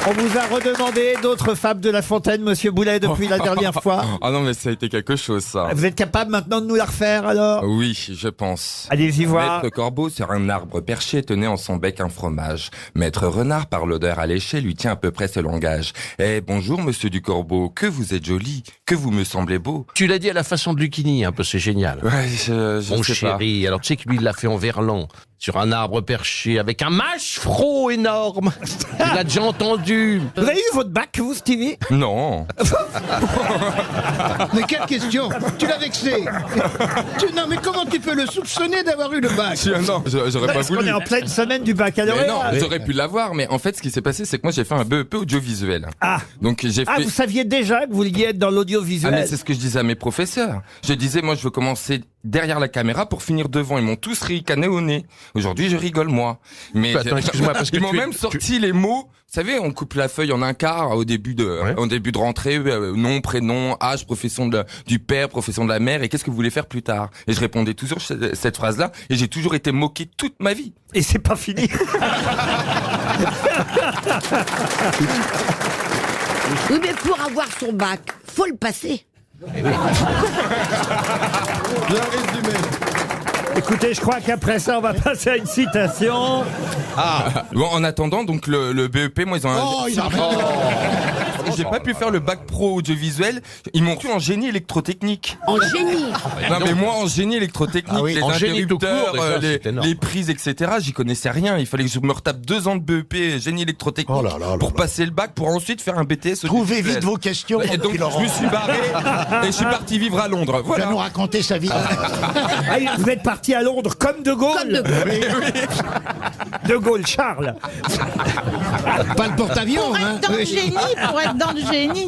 On vous a redemandé d'autres fables de La Fontaine, Monsieur Boulet, depuis la dernière fois. Ah non, mais ça a été quelque chose, ça. Vous êtes capable maintenant de nous la refaire, alors? Oui, je pense. Allez-y voir. Maître Corbeau sur un arbre perché tenait en son bec un fromage. Maître Renard, par l'odeur alléchée, lui tient à peu près ce langage. Eh, bonjour, monsieur du Corbeau, que vous êtes joli, que vous me semblez beau. Tu l'as dit à la façon de Lucchini, un peu, c'est génial. Ouais, je Mon sais chéri, alors tu sais que lui, il l'a fait en verlan, sur un arbre perché, avec un mâche-frot énorme. Il a déjà entendu. Vous avez eu votre bac, vous, Stevie? pas. Non. Mais quelle question? Tu l'as vexé. Non, mais comment tu peux le soupçonner d'avoir eu le bac? Non, j'aurais pas Parce qu'on voulu. est en pleine semaine du Mais baccalauréat. non, j'aurais pu l'avoir, mais en fait, ce qui s'est passé, c'est que moi, j'ai fait un BEP audiovisuel. Ah. Donc, j'ai fait... Ah, vous saviez déjà que vous vouliez être dans Ah, l'audiovisuel? mais c'est ce que je disais à mes professeurs. Je disais, moi, je veux commencer derrière la caméra pour finir devant. Ils m'ont tous ricané au nez. Aujourd'hui, je rigole, moi. Mais Attends, excuse-moi, parce que ils m'ont même sorti les mots. Vous savez, on coupe la feuille en un quart au début de rentrée, nom, prénom, âge, profession du père, profession de la mère, et qu'est-ce que vous voulez faire plus tard? Et je répondais toujours cette phrase-là, et j'ai toujours été moqué toute ma vie. Et c'est pas fini. Oui, mais pour avoir son bac, faut le passer. Écoutez, je crois qu'après ça, on va passer à une citation. Bon, en attendant, donc le BEP, moi, ils ont Oh, il a j'ai pas pu faire le bac pro audiovisuel. Ils m'ont pris en génie électrotechnique. En génie. Non, mais moi, en génie électrotechnique, les en génie tout interrupteurs, court, déjà, c'est énorme. les prises, etc., j'y connaissais rien. Il fallait que je me retape 2 ans de BEP génie électrotechnique Oh là là là pour là. passer le bac, pour ensuite faire un BTS Trouvez audiovisuel. vite vos questions. Et donc, je me suis barré et je suis parti vivre à Londres. Il va Voilà. nous raconter sa vie. Ah, vous êtes parti à Londres comme De Gaulle. Comme De Gaulle. De Gaulle, Charles. Pas le porte-avions, Pour hein. être dans le Oui. génie, pour être dans le génie.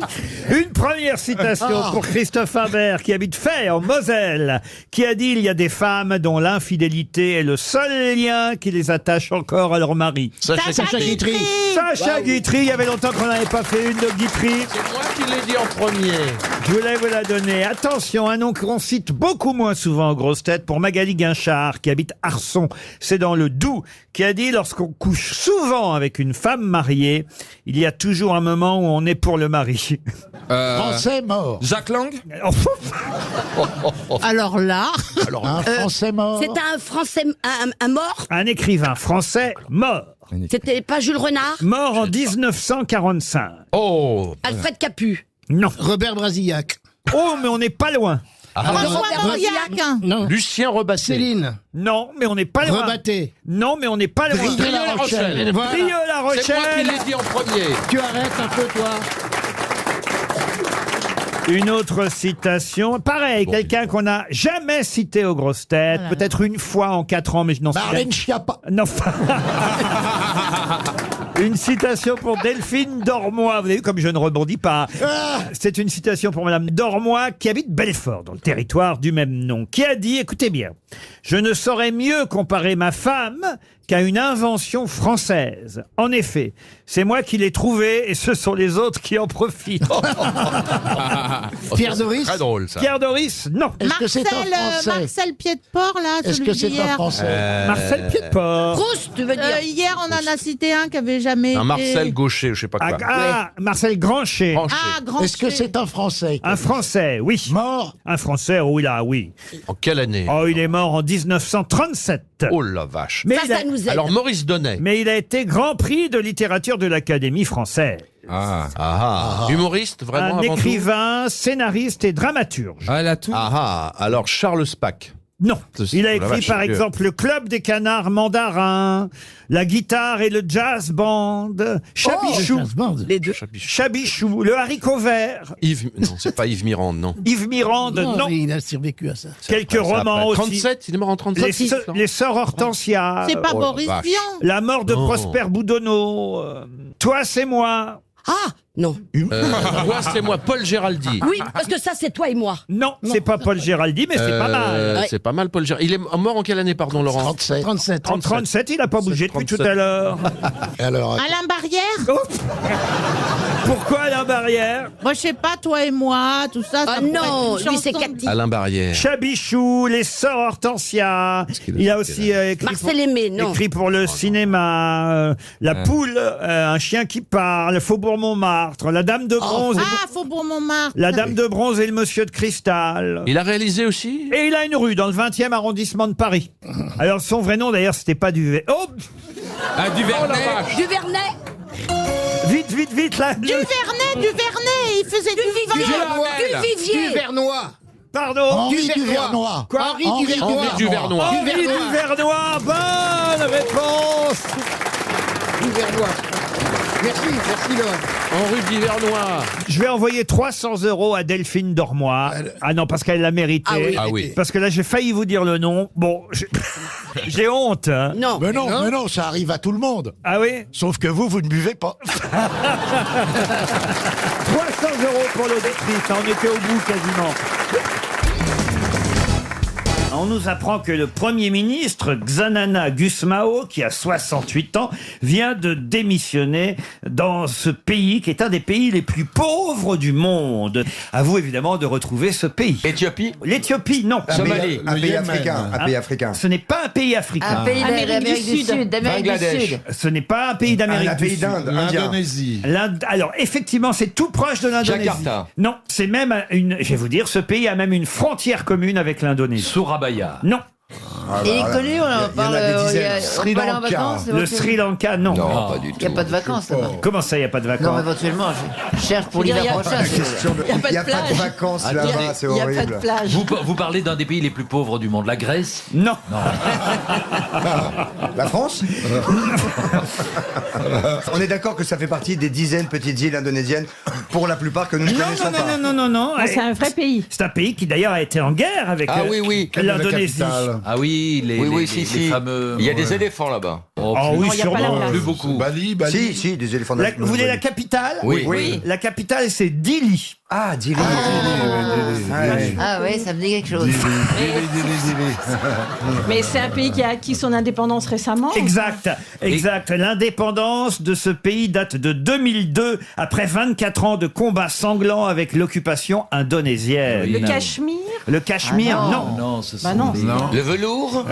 Une première citation pour Christophe Imbert, qui habite Fay, en Moselle, qui a dit « Il y a des femmes dont l'infidélité est le seul lien qui les attache encore à leur mari. Sacha Guitry. » Sacha Guitry, il y avait longtemps qu'on n'avait pas fait une de Guitry. C'est moi qui l'ai dit en premier. Je voulais vous la donner. Attention, un nom qu'on cite beaucoup moins souvent aux grosses têtes pour Magali Guinchard, qui habite Arçon, c'est dans le Doubs, qui a dit « Lorsqu'on couche souvent avec une femme mariée, il y a toujours un moment où on est pour le mari. » Français mort. Jacques Lang. Alors là, Un Français mort. C'est un Français, un mort. Un écrivain français mort. C'était pas Jules Renard. Mort en 1945. Oh, Alfred Capu. Non. Robert Brasillac. Oh, mais on n'est pas loin. François Mauriac. Non. Lucien Rebassé. Céline. Non, mais on n'est pas loin. Rebatté. Non, mais on n'est pas loin. Brieux-la Rochelle. Voilà. Brieux-la C'est moi qui Rochelle. l'ai dit en premier. Tu arrêtes un peu, toi. Une autre citation. Pareil, quelqu'un qu'on n'a jamais cité aux grosses têtes. Oh là là. Peut-être une fois en 4 ans, mais je n'en sais Marlène Schiappa. Non. Une citation pour Delphine Dormois. Vous avez vu comme je ne rebondis pas. C'est une citation pour Madame Dormois qui habite Belfort, dans le territoire du même nom, qui a dit, écoutez bien, je ne saurais mieux comparer ma femme qu'à une invention française. En effet, c'est moi qui l'ai trouvée et ce sont les autres qui en profitent. Pierre Doris. Très drôle, ça. Pierre Doris, non. Est-ce que c'est un Français? Marcel Pied-de-Port, là, Est-ce celui que c'est un d'hier. Français? Marcel Pied-de-Port. Proust, tu veux dire. Hier, on en a cité un qui avait jamais Un été... Marcel Gaucher, je sais pas quoi. Marcel Granchet. Branché. Ah, grand Est-ce que c'est un Français? Un Français, oui. Mort? Un Français, oui, là, oui. En quelle année? Oh, il est mort en 1937. Oh la vache. Mais, Ça, il a, ça nous aide. Alors Maurice Donnet. mais il a été Grand Prix de littérature de l'Académie française. Humoriste, vraiment, Un avant tout. écrivain, scénariste et dramaturge. Ah, la tour. Alors Charles Spack. Non. C'est- Il a oh la écrit vache, par Dieu. exemple Le Club des Canards Mandarins, La Guitare et le Jazz Band, Chabichou, Les deux. Chabichou, Le Haricot Vert, Yves, non, c'est pas Yves Mirande, non. Yves Mirande, non. Il a survécu à ça. Quelques C'est romans après. aussi. 37, il est mort en 37. Les Sœurs Hortensia. C'est pas Oh la Boris vache. Vian. La mort de Non. Prosper Boudonneau. Toi, c'est moi. Ah, Non. Moi, c'est moi, Paul Géraldi. Oui, parce que ça, c'est toi et moi. Non, c'est pas Paul Géraldi, mais c'est pas mal. Ouais. C'est pas mal, Paul Géraldi. Il est mort en quelle année, pardon, Laurent 37. 37. En 37, il a pas bougé depuis tout à l'heure. Et alors, Alain Barrière? Oh. Pourquoi Alain Barrière? Moi, je sais pas, toi et moi, tout ça. Ah ça pourrait non, être une lui, c'est chanson. Cathy. Alain Barrière. Chabichou, les sœurs Hortensia. Il a aussi écrit, Marcel Aimé, non. écrit pour le cinéma La Poule, Un chien qui parle, Faubourg Montmartre, La Dame de Bronze, Ah, Faubourg Montmartre. La Dame de Bronze et le Monsieur de Cristal. Il a réalisé aussi Et il a une rue dans le 20e arrondissement de Paris. Alors son vrai nom d'ailleurs c'était pas du... Oh, Ah, du Vernet. Duvernay. vite là. Duvernay, il faisait du vin. Duvivier. Duvernois. Pardon. Henri Duvernois. Quoi Henri Duvernois. Henri Duvernois. Henri Duvernois. Bonne réponse. Duvernois. Merci Laurent. Henri Duvernois. Je vais envoyer 300 € à Delphine Dormois. Ah non, parce qu'elle l'a mérité. Ah oui. Ah oui. Parce que là, j'ai failli vous dire le nom. Bon, j'ai honte. Hein. Non. Mais non, ça arrive à tout le monde. Ah oui. Sauf que vous ne buvez pas. 300 € pour l'auditrice. On était au bout quasiment. On nous apprend que le Premier ministre Xanana Gusmao, qui a 68 ans, vient de démissionner dans ce pays qui est un des pays les plus pauvres du monde. À vous évidemment de retrouver ce pays. Éthiopie. L'Éthiopie, non. Somalie. Un pays africain. Un pays africain. Ce n'est pas un pays africain. Un pays d'Amérique du Sud. D'Amérique du Bangladesh. Sud. Ce n'est pas un pays d'Amérique Un du pays Sud. d'Inde. Indien. L'Indonésie. Alors effectivement, c'est tout proche de l'Indonésie. Jakarta. Non, c'est même une. Je vais vous dire, ce pays a même une frontière commune avec l'Indonésie. Surabaya. Non, Il est connu, on en parle. Sri On peut aller en Lanka. vacances. le Sri Lanka, non. Non, pas du tout. Il n'y a pas de vacances là-bas. Comment ça, il n'y a pas de Non, vacances éventuellement, je cherche pour l'hiver prochain. Il n'y a pas de vacances là-bas, c'est horrible. plage. Vous parlez d'un des pays les plus pauvres du monde, la Grèce. Non. La France On est d'accord que ça fait partie des dizaines de petites îles indonésiennes, pour la plupart que nous ne connaissons pas. Non. C'est un vrai pays. C'est un pays qui d'ailleurs a été en guerre avec Ah oui. l'Indonésie. Ah oui, les fameux... Il y a des éléphants là-bas. Oh, Ah oui, il y a pas la sûrement. place. plus beaucoup. Bali. Si, des éléphants. Vous voulez la capitale Oui. La capitale, c'est Dili. Ah, Dili. Ah oui, ça me dit quelque chose. Mais c'est un pays qui a acquis son indépendance récemment. Exact. L'indépendance de ce pays date de 2002, après 24 ans de combats sanglants avec l'occupation indonésienne. Le Cachemire. Le Cachemire, non. Non, ce Bah sont non. des- Le velours.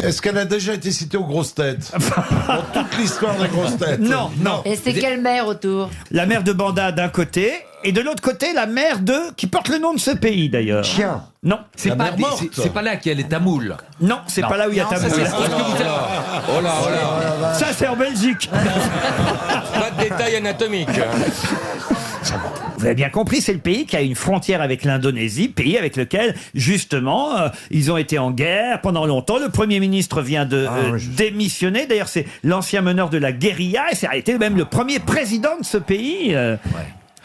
Est-ce qu'elle a déjà été citée aux grosses têtes dans toute l'histoire des grosses têtes? Non. Et c'est quelle mer autour? La mer de Banda d'un côté, et de l'autre côté, la mer de... qui porte le nom de ce pays, d'ailleurs. Chien. Non. C'est La pas, mer morte. c'est pas là qu'il y a les tamouls. Non, c'est Non. pas là où il y a Ça, Tamoul. c'est- est-ce que vous êtes- Oh là. Ça, c'est en Belgique. Pas de détails anatomiques. Vous avez bien compris, c'est le pays qui a une frontière avec l'Indonésie, pays avec lequel, justement, ils ont été en guerre pendant longtemps. Le Premier ministre vient de démissionner. D'ailleurs, c'est l'ancien meneur de la guérilla, et ça a été même le premier président de ce pays.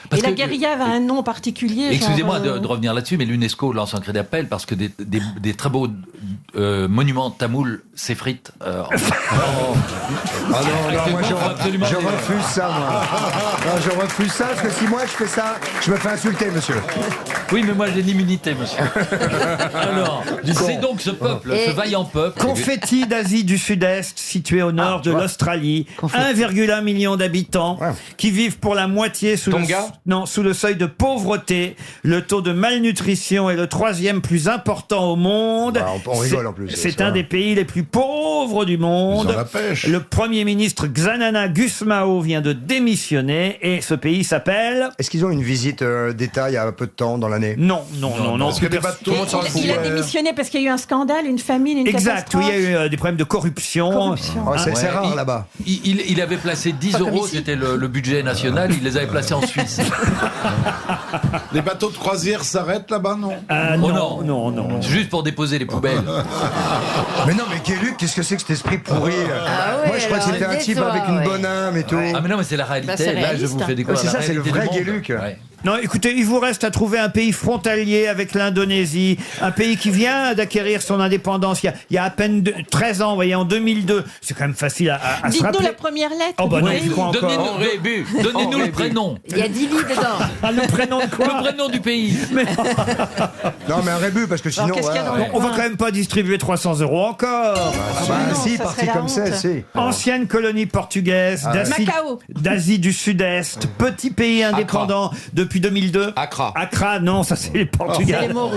Parce Et la que- guérilla avait un nom particulier. Excusez-moi genre, de revenir là-dessus, mais l'UNESCO lance un cri d'appel parce que des très beaux monuments tamouls s'effritent. Ah non, moi je refuse ça, moi. Non, je refuse ça, parce que si moi je fais ça, je me fais insulter, monsieur. Oui, mais moi j'ai l'immunité, monsieur. Alors, c'est donc ce peuple, ce vaillant peuple. Confetti d'Asie du Sud-Est, situé au nord de l'Australie. 1,1 million d'habitants qui vivent pour la moitié sous Tonga sous le seuil de pauvreté. Le taux de malnutrition est le 3e plus important au monde. Bah, on rigole en plus. C'est un des pays les plus pauvres du monde. Ils ont la pêche. Le Premier ministre Xanana Gusmao vient de démissionner et ce pays s'appelle... Est-ce qu'ils ont une visite d'État il y a peu de temps dans l'année? Non. Est-ce que des bateaux Il a démissionné parce qu'il y a eu un scandale, une famine, une Exact, oui, catastrophe. il y a eu des problèmes de corruption. Oh, c'est Ouais, rare là-bas. Il avait placé 10 euros, c'était le budget national, il les avait placés en Suisse. Les bateaux de croisière s'arrêtent là-bas, non? Oh non. Juste pour déposer les poubelles. Mais non, mais Guéluc, qu'est-ce que c'est que cet esprit pourri Ah Moi, je crois que c'était un type avec une bonne âme et tout. Ah mais non, mais c'est la réalité. Bah, c'est Là, je réaliste. vous fais découvrir Ouais, c'est la ça, c'est le réalité vrai du monde. Gueluc. Ouais. Non, écoutez, il vous reste à trouver un pays frontalier avec l'Indonésie, un pays qui vient d'acquérir son indépendance il y a à peine 13 ans, vous voyez, en 2002. C'est quand même facile à se Dites-nous rappeler. la première lettre. Oh bah du non, pays. quoi encore Donnez-nous le prénom. Il y a 10 lits dedans. Ah, le prénom de quoi Le prénom du pays. Non, mais un rébut, parce que sinon. qu'est-ce qu'il y a voilà. dans On va quand même pas distribuer 300 € encore. Ah bah, non, si, ça parti serait la comme ça, honte. si. Ancienne colonie portugaise Macao. d'Asie du Sud-Est, petit pays indépendant depuis 2002. Accra. Accra, non, ça c'est les Portugais. C'est les mots.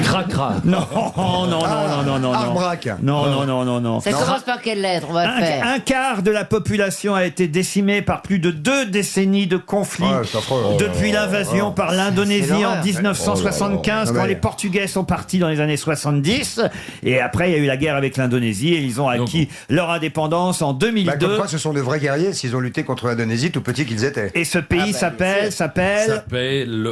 Cracra. Non, non, non, non, non, non. Arbrac. Non, non, non, non, non. Ça commence par quelle lettre? On va le faire. Un quart de la population a été décimée par plus de 2 décennies de conflits Ouais, c'est affreux. depuis l'invasion par C'est l'Indonésie en l'horreur. 1975 Non, quand mais- les Portugais sont partis dans les années 70 et après il y a eu la guerre avec l'Indonésie et ils ont acquis leur indépendance en Bah, 2002 comme quoi, ce sont de vrais guerriers s'ils ont lutté contre l'Indonésie, tout petits qu'ils étaient. et ce pays s'appelle S'appelle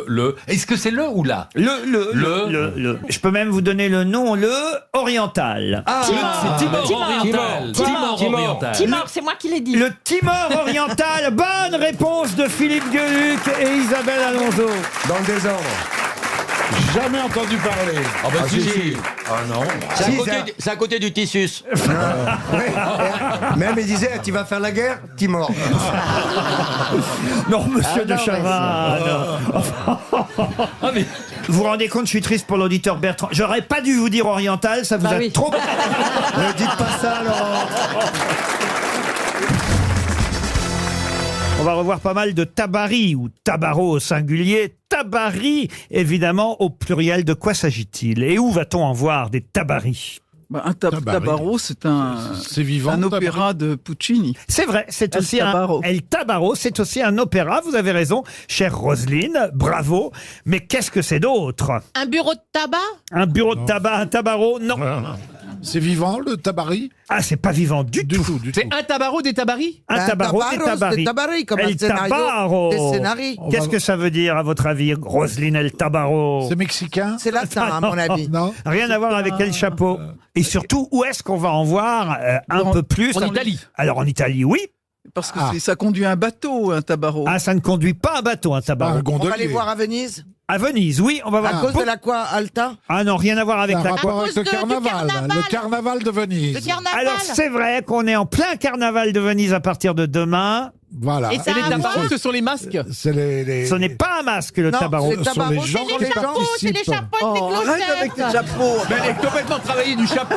le. Est-ce que c'est le ou là? le. Je peux même vous donner le nom, le oriental. C'est Timor oriental. Timor oriental. Timor, c'est moi qui l'ai dit. Le Timor oriental. Bonne réponse de Philippe Gueluc et Isabelle Alonso. Dans le désordre. Jamais entendu parler. Ah bah si, si, si. si. Ah non. C'est à côté du Tissus. Ouais. Même il disait, tu vas faire la guerre, t'es mort. Non, monsieur Ah de non, Chavannes. Ah mais Vous vous rendez compte, je suis triste pour l'auditeur Bertrand. J'aurais pas dû vous dire oriental, ça vous Bah a oui. trop... Ne dites pas ça, Laurent. On va revoir pas mal de tabari ou tabaro au singulier. Tabari, évidemment, au pluriel. De quoi s'agit-il? Et où va-t-on en voir des tabaris? Un tabaro, c'est C'est vivant. un opéra de Puccini. C'est vrai, c'est El aussi Tabaro. El Tabaro, c'est aussi un opéra. Vous avez raison, chère Roselyne, bravo. Mais qu'est-ce que c'est d'autre? Un bureau de tabac? Un bureau de tabac, un tabaro? Non. C'est vivant, le tabari? Ah, c'est pas vivant du tout. Du tout. Un tabaro des tabaris? Un tabaro, des tabaris. tabari, comme El un scénario. Tabaro. Des scénarii. Qu'est-ce que ça veut dire, à votre avis, Roselyne El Tabaro? C'est mexicain? C'est latin, à mon avis. Non. Rien à voir avec quel chapeau. Et surtout, où est-ce qu'on va en voir un peu plus? En Italie. Alors, en Italie, oui. Parce que ça conduit un bateau, un tabaro. Ah, ça ne conduit pas un bateau, un Un tabaro. On va gondolier. aller voir à Venise. À Venise, oui, on va voir. À cause de l'aqua alta. Ah non, rien à voir avec Un la... rapport avec le du carnaval. carnaval. Le carnaval de Venise. Alors, c'est vrai qu'on est en plein carnaval de Venise à partir de demain. Voilà. Et ça Et les a tabaros, voir ce sont les masques. C'est les... Ce n'est pas un masque, le Non, tabaro. c'est Ce sont les tabaros, gens c'est qui les chapeaux, participent. Oh, arrête avec tes chapeaux. Mais elle est complètement travaillée du chapeau.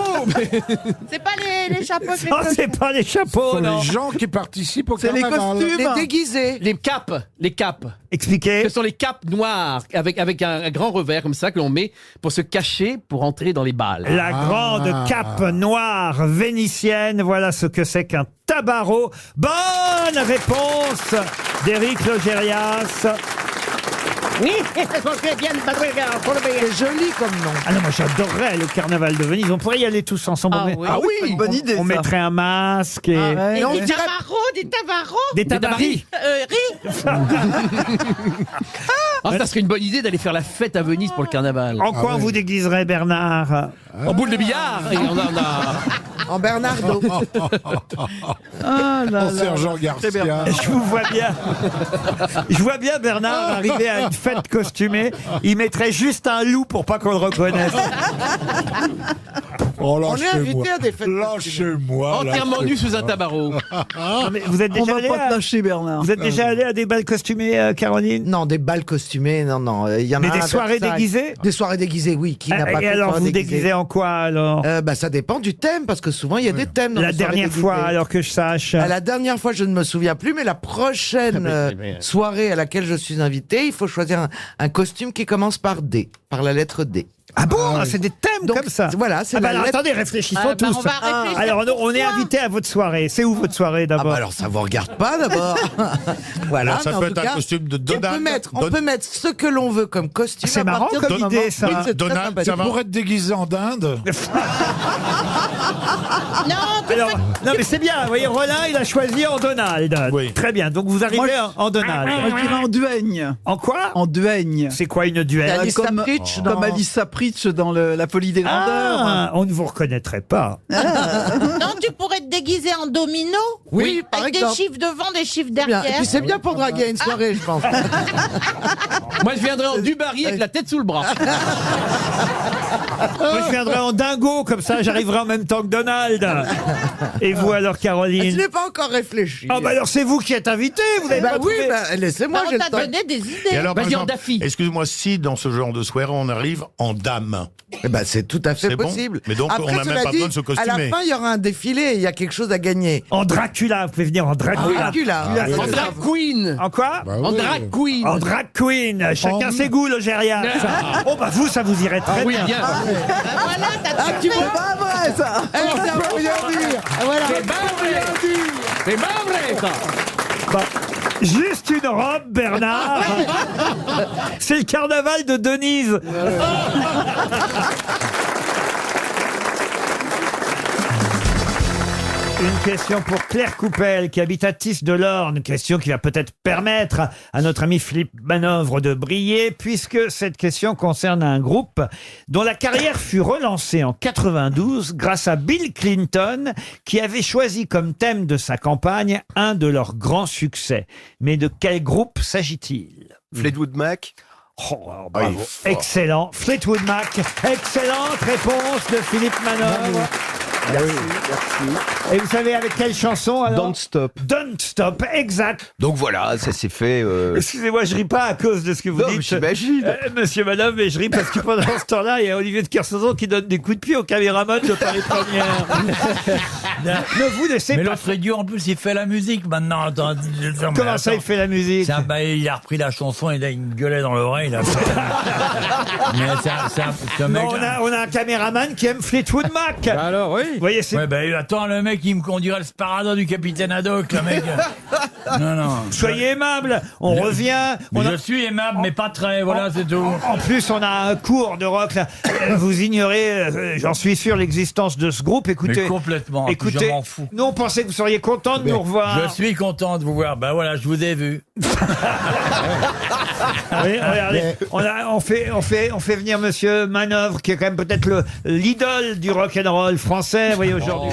C'est pas les chapeaux avec les Non, c'est pas les Ce chapeaux, sont non. les gens qui participent au C'est les carnaval. costumes. Les déguisés. Les capes. Les capes. Expliquez. Ce sont les capes noires avec un grand revers comme ça que l'on met pour se cacher pour entrer dans les balles. La grande cape noire vénitienne, voilà ce que c'est qu'un tabaro. Bonne réponse d'Éric Logérias. Oui, c'est bien. C'est joli comme nom. Ah non, moi j'adorerais le carnaval de Venise. On pourrait y aller tous ensemble. Ah On met- oui. Ah oui, une bonne idée. On ça. mettrait un masque et Ouais. Et on des dirait- tabaros, des tabaris. Ah, ça serait une bonne idée d'aller faire la fête à Venise pour le carnaval. En quoi on vous déguiserait, Bernard? En boule de billard. Et on a- En Bernardo. Ah là Mon là. sergent Très bien. Garcia. Je vous vois bien. Je vois bien Bernard arriver à une fête costumée. Il mettrait juste un loup pour pas qu'on le reconnaisse. Oh, On est lâchez-moi. invité à des fêtes. Lâchez-moi. Entièrement nu sous un tabaro. Non, mais vous êtes On déjà va allé pas te à... lâcher, Bernard. Vous êtes déjà allé à des bals costumés, Caroline? Non, des balles costumées, non. Il y en Mais a des un à soirées Versailles. déguisées? Des soirées déguisées, oui. Qui n'a pas Et fait de alors, soirée vous déguisez en quoi, alors? Ça dépend du thème, parce que souvent, il y a des thèmes dans La les soirées dernière déguisées. fois, alors que je sache. La dernière fois, je ne me souviens plus, mais la prochaine soirée à laquelle je suis invité, il faut choisir un costume qui commence par D, par la lettre D. Ah bon? C'est des thèmes Donc, comme ça? voilà, c'est Ah bah la alors, lettre- attendez, réfléchissons Ah bah, tous. on va réfléchir Alors, pour on est soi. invité à votre soirée. C'est où votre soirée, Ah d'abord? bah alors ça vous regarde pas d'abord. Voilà. Alors, ça mais en peut tout être un cas, costume de on Donald. peut mettre ce que l'on veut comme costume. C'est à marrant partir comme du idée, moment- ça. Oui, c'est très Donald, sympathique. ça pourrait être déguisé en dinde. Non, mais c'est bien. Vous voyez, Rollin, il a choisi en Donald. Oui. Très bien. Donc, vous arrivez en Donald. Moi, je dirais en duègne. En quoi? En duègne. C'est quoi une duel? Alice Comme- Sapritch Comme dans- Alice Sapritch dans La Folie des grandeurs. Ah, on ne vous reconnaîtrait pas. Non, tu pourrais te déguiser en domino. Oui, par avec exemple. des chiffres devant, des chiffres Bien. derrière. Et puis c'est bien pour draguer à une soirée, je pense. Moi, je viendrais en Dubarry avec la tête sous le bras. Moi, je viendrai en dingo, comme ça, j'arriverai en même temps que Donald. Et vous, alors, Je Caroline? n'ai pas encore réfléchi. Ah, bah alors, c'est vous qui êtes invité, vous avez Bah pas oui, trouvé. bah, laissez-moi, On j'ai t'a le temps. donné des idées. Et alors, par Vas-y, en exemple, Daffy. excuse-moi, si dans ce genre de soirée, on arrive en dame. Eh ben, c'est tout à fait C'est bon. possible. Mais donc, on n'a même cela pas besoin de se À costumer. la fin, il y aura un défilé, il y a quelque chose à gagner. En Dracula, vous pouvez venir en Dracula. Dracula. En drag queen. En quoi? En drag queen. En drag queen. Chacun ses goûts, Logéria. Oh, bah vous, ça vous irait très Oui, bien. bien. Voilà, t'as Ah, tu trouvé. vois pas vrai, ça. Voilà. C'est pas vrai. C'est pas vrai, ça. Bah, juste une robe, Bernard. C'est le carnaval de Denise. Une question pour Claire Coupel qui habite à Tis de l'Orne. Une question qui va peut-être permettre à notre ami Philippe Manœuvre de briller, puisque cette question concerne un groupe dont la carrière fut relancée en 92 grâce à Bill Clinton, qui avait choisi comme thème de sa campagne un de leurs grands succès. Mais de quel groupe s'agit-il? Fleetwood Mac. Oh, alors, bravo. Excellent. Fleetwood Mac. Excellente réponse de Philippe Manœuvre. Merci. Et vous savez avec quelle chanson alors? Don't Stop. Don't Stop, exact. Donc voilà, ça s'est fait. Excusez-moi, je ris pas à cause de ce que vous Non, dites. mais j'imagine. Monsieur, madame, mais je ris parce que pendant ce temps-là, il y a Olivier de Kersauzon qui donne des coups de pied au caméraman de Paris Première. Ne vous laissez Mais pas. l'autre idiot, en plus, il fait la musique maintenant. Attends, Comment ça, il fait la musique? Il a repris la chanson, il a une gueulette dans l'oreille. il a fait- Mais c'est un mec. Non, on a un caméraman qui aime Fleetwood Mac. Alors, oui. Vous voyez, c'est... Ouais, attends, le mec, on dirait le Sparado du capitaine Haddock, le mec. Non. Soyez aimable, on revient. Mais On a- je suis aimable, mais pas très, voilà, c'est tout. En plus, on a un cours de rock. Là. Vous ignorez, j'en suis sûr, l'existence de ce groupe. Écoutez, Mais complètement, écoutez, je m'en fous. nous on pensait que vous seriez content de nous revoir. Je suis content de vous voir. Ben voilà, je vous ai vu. Oui, regardez, on fait venir Monsieur Manœuvre, qui est quand même peut-être l'idole du rock and roll français, vous voyez, aujourd'hui.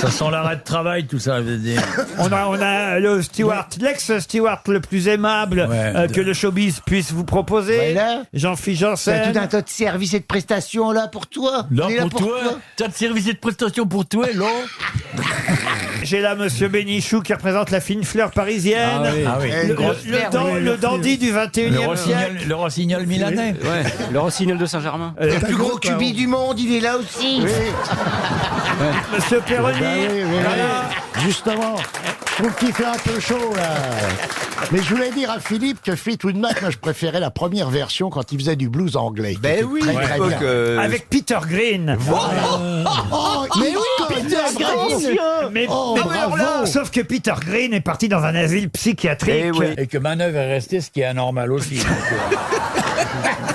Ça sent l'arrêt de travail, tout ça, je veux dire. On a le Stewart, l'ex-Stewart le plus aimable Ouais. que le showbiz puisse vous proposer. Voilà. Jean-Philippe T'as Janssen. tout un tas de services et de prestations là pour toi. Là, On est pour toi, t'as de services et de prestations pour toi, là. J'ai là Monsieur Bénichou qui représente la fine fleur parisienne. Ah oui. Le, le dandy du 21e siècle. Le rossignol milanais. Le rossignol de Saint-Germain. Le plus gros cubi du monde, il est là aussi. Monsieur Perroni. Justement, je trouve qu'il fait un peu chaud là. Mais je voulais dire à Philippe que Fleetwood Mac, moi je préférais la première version quand il faisait du blues anglais. Ben oui, très, à très l'époque, bien. Avec Peter Green. Mais oui, Peter Green. Mais bravo. sauf que Peter Green est parti dans un asile psychiatrique. Et que Manœuvre est resté, ce qui est anormal aussi.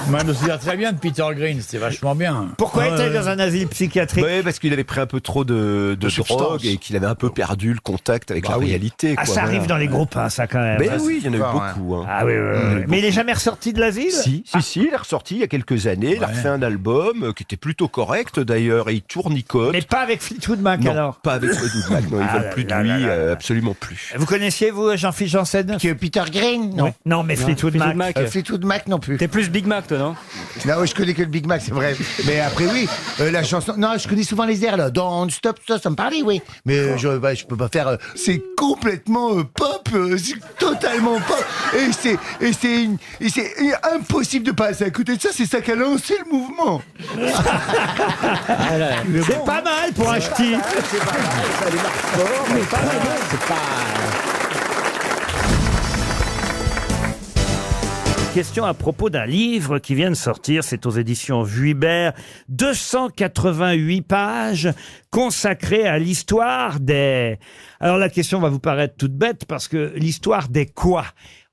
Moi, je me souviens très bien de Peter Green, c'était vachement bien. Pourquoi est-il dans un asile psychiatrique? Oui, parce qu'il avait pris un peu trop de drogue et qu'il avait un peu perdu le contact avec la réalité. Ah, quoi, ça voilà. arrive dans les groupes, hein, ça quand même. Ben oui, il y en a eu beaucoup. Hein. Ah oui, mais il est jamais ressorti de l'asile? Si, il est ressorti il y a quelques années, il a refait un album qui était plutôt correct d'ailleurs, et il tournicote. Mais pas avec Fleetwood Mac Non, alors? pas avec Fleetwood Mac, non, ils Ah veulent plus de lui, absolument plus. Vous connaissiez, vous, Jean-Philippe Janssen? Que Peter Green, non. Oui. Non, mais Fleetwood Mac. Fleetwood Mac non plus. T'es plus Big Mac, toi, non? Non, je connais que le Big Mac, c'est vrai. Mais après, oui, la chanson. Non, je connais souvent les airs, là. Don't Stop, ça me parlait, oui. Mais je peux pas faire. C'est complètement pop, c'est totalement pop. Et c'est impossible de passer à côté de ça, c'est ça qui a lancé le mouvement. C'est pas mal pour un ch'ti. C'est pas mal, ça démarre fort, mais pas mal. C'est pas. Question à propos d'un livre qui vient de sortir, c'est aux éditions Vuibert, 288 pages consacrées à l'histoire des... Alors la question va vous paraître toute bête parce que l'histoire des quoi?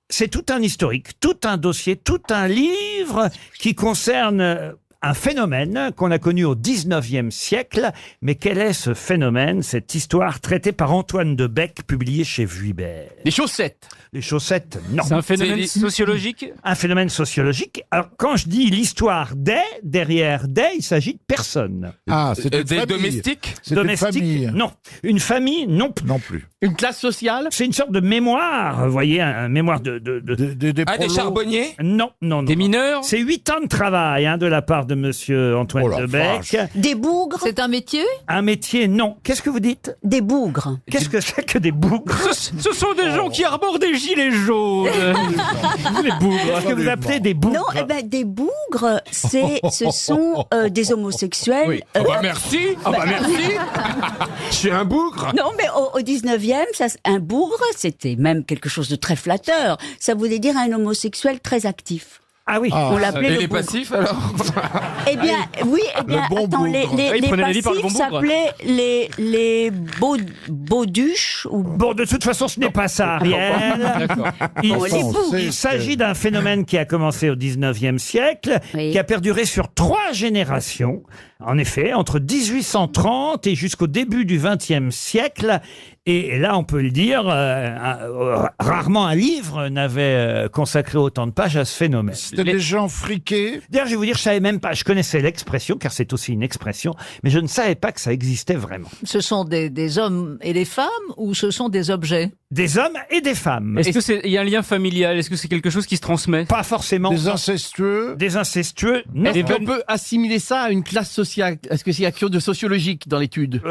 C'est tout un historique, tout un dossier, tout un livre qui concerne un phénomène qu'on a connu au 19e siècle. Mais quel est ce phénomène, cette histoire traitée par Antoine de Bec, publiée chez Vuibert? Les chaussettes. Les chaussettes, non. C'est un phénomène sociologique. Un phénomène sociologique. Alors, quand je dis l'histoire des, derrière des, il s'agit de personnes. Ah, c'est une Des famille. domestiques. C'est une famille. Non. Une famille, non. Non plus. Une classe sociale. C'est une sorte de mémoire, vous voyez, un mémoire de... Des Ah, des prolos. charbonniers. Non, non, non. Des mineurs. C'est 8 ans de travail de la part de monsieur Antoine Oh la de Bec. vache. Des bougres. C'est un métier? Un métier, non. Qu'est-ce que vous dites? Des bougres. Qu'est-ce que c'est que des bougres? Ce sont des gens qui arborent des gilets jaunes. Les bougres. Qu'est-ce que vous appelez des bougres? Non, eh ben, des bougres, ce sont des homosexuels. Oui. Ah bah merci. Ah bah merci. Je suis un bougre. Non, mais au 19e, un bougre, c'était même quelque chose de très flatteur. Ça voulait dire un homosexuel très actif. Ah oui. On l'appelait Et le les bougre. passifs alors? Eh bien, oui, eh bien, Le bon attends, bougre. Ah, il prenait la vie par le passifs bon bougre. s'appelaient les bauduches ou Bon, de toute façon, ce n'est pas ça, Ariel. D'accord. Il, Bon, les bougres. il s'agit d'un phénomène qui a commencé au 19e siècle, Oui. qui a perduré sur 3 générations. En effet, entre 1830 et jusqu'au début du 20e siècle. Et là, on peut le dire, rarement un livre n'avait consacré autant de pages à ce phénomène. C'était des gens friqués. D'ailleurs, je vais vous dire, je savais même pas, je connaissais l'expression, car c'est aussi une expression, mais je ne savais pas que ça existait vraiment. Ce sont des hommes et des femmes ou ce sont des objets? Des hommes et des femmes. Est-ce que il y a un lien familial? Est-ce que c'est quelque chose qui se transmet? Pas forcément. Des incestueux. Des incestueux, non. Est-ce On peut assimiler ça à une classe sociale. Est-ce qu'il y a quelque chose de sociologique dans l'étude?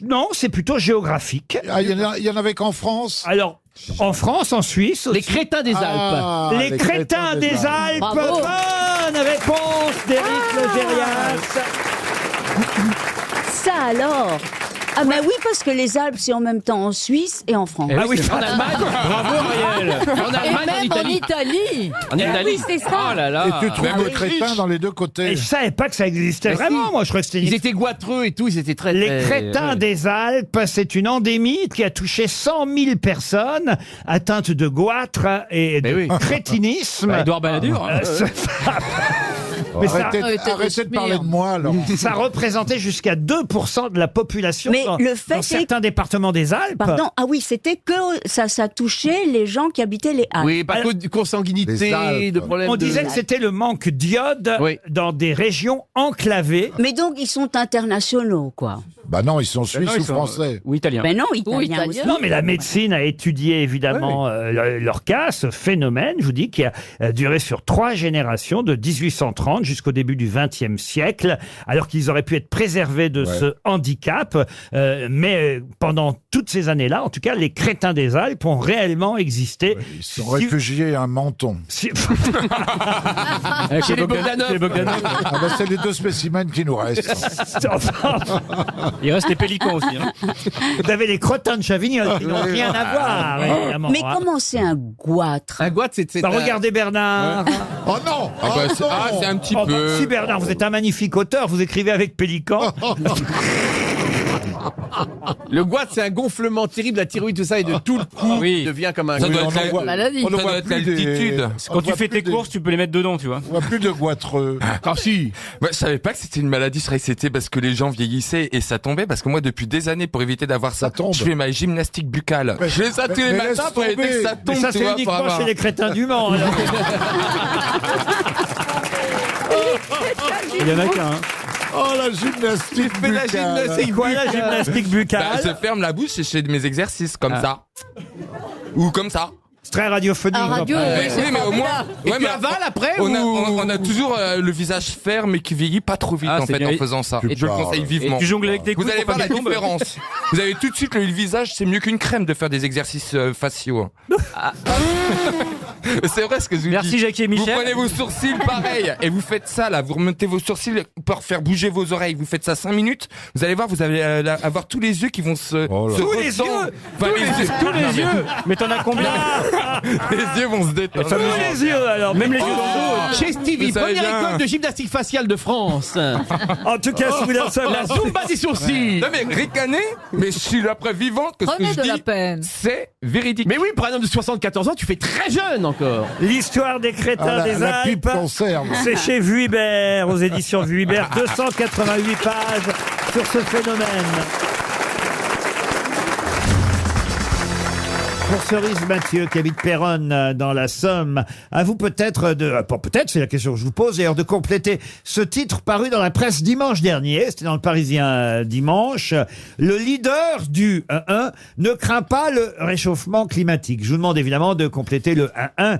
Non, c'est plutôt géographique. Ah, il y en avait qu'en France. Alors, en France, en Suisse aussi. Les crétins des Alpes. Ah, Les crétins des Alpes. Bravo. Bonne réponse d'Éric Logérias. ça alors. Ah bah oui, parce que les Alpes, c'est en même temps en Suisse et en France. Ah oui, en Allemagne. Bravo Ariel. En Allemagne, Et même en Italie. En Italie. Oui, c'est ça. Oh là là. Et tu trouves le crétin dans les deux côtés. Et je savais pas que ça existait Mais vraiment, si. moi je crois que c'était... Ils étaient goitreux et tout, ils étaient très... Les très- crétins ouais. des Alpes, c'est une endémie qui a touché 100 000 personnes atteintes de goitre et de oui. crétinisme. Bah, Édouard Balladur. hein. Mais ça, Arrêtez de parler de moi, alors. ça représentait jusqu'à 2% de la population Mais dans, le fait dans est certains départements des Alpes. Pardon, ah oui, c'était que ça touchait les gens qui habitaient les Alpes. Oui, pas de consanguinité, Les Alpes. de problèmes On de... disait que c'était le manque d'iode Oui. dans des régions enclavées. Mais donc, ils sont internationaux, quoi. Bah non, ils sont Non, suisses ils ou sont- français. Ou italien. Ben non, italiens italiens. aussi. Non, mais la médecine a étudié évidemment leur cas, ce phénomène, je vous dis, qui a duré sur 3 générations, de 1830 jusqu'au début du XXe siècle, alors qu'ils auraient pu être préservés de ce handicap. Mais pendant toutes ces années-là, en tout cas, les crétins des Alpes ont réellement existé. Ils sont réfugiés à un menton. Si- Chez les Bogdanov. Chez les Bogdanov. Ah bah c'est les 2 spécimens qui nous restent. Enfin, Il reste les pélicans aussi. hein. vous avez les crottins de Chavignol qui n'ont rien à voir, évidemment. Mais hein. comment c'est un goitre Un goitre, c'est... Bah, regardez Bernard. Oh non Ah, bah, c'est, non c'est un petit Oh, bah, peu. si Bernard, vous êtes un magnifique auteur, vous écrivez avec Pélican. Le goitre, c'est un gonflement terrible, la thyroïde, tout ça, et de tout le cou, Oui. devient comme un... Ça Oui, doit on être en la- voit- maladie. on ne Ça voit doit être plus des- l'altitude. on Quand tu voit fais plus tes courses, tu peux les mettre dedans, tu vois. On voit plus de goitreux. Ah si. Ouais, je savais pas que c'était une maladie, je croyais que c'était parce que les gens vieillissaient et ça tombait, parce que moi, depuis des années, pour éviter d'avoir ça, Ça tombe. je fais ma gymnastique buccale. Mais- Je fais ça tous les mais matins laisse pour éviter que tomber. ça Mais tombe, ça, tu c'est vois, pour uniquement avoir- chez les crétins du Mans. alors. Il y en a qu'un. hein. Oh la gymnastique fais la buccale. gymnastique. Quoi, la gymnastique Bah, buccale? je ferme la bouche et je fais mes exercices comme ça. Ou comme ça. C'est très radiophonique. En radio, enfin. oui, c'est mais au moins. Et ouais, tu mais avales après on, ou... on a toujours le visage ferme et qui vieillit pas trop vite Ah, en c'est fait bien. en faisant ça. Tu Et je le parles. conseille Et vivement. tu jongles avec tes coudes Vous allez pour voir pas la qu'elles tombent. différence. Vous avez tout de suite le visage, c'est mieux qu'une crème de faire des exercices faciaux. C'est vrai ce que je vous dis. Merci Jackie et Vous Michel. prenez vos sourcils pareil et vous faites ça là, vous remontez vos sourcils pour faire bouger vos oreilles. Vous faites ça 5 minutes. Vous allez voir, vous allez avoir tous les yeux qui vont se. Oh là. se Tous les retendre. yeux Enfin, les yeux. Tous les yeux. Mais t'en as combien? Les yeux vont se détendre. Tous les yeux, alors. Même les yeux dans le dos. Chez Stevie, Vous savez première bien. école de gymnastique faciale de France. En tout cas, si vous voulez en savoir- La Zumba des sourcils. Non mais ricaner, mais je suis la preuve vivante que ce que Prenez je de la dis, peine. c'est véridique. Mais oui, pour un homme de 74 ans, tu fais très jeune encore. L'histoire des crétins des la pipe Alpes. conserve. C'est chez Vuibert, aux éditions Vuibert. 288 pages sur ce phénomène. Pour Cerise Mathieu, qui habite Péronne, dans la Somme, à vous peut-être peut-être, c'est la question que je vous pose, d'ailleurs, de compléter ce titre paru dans la presse dimanche dernier, c'était dans le Parisien dimanche. Le leader du 1-1 ne craint pas le réchauffement climatique. Je vous demande évidemment de compléter le 1-1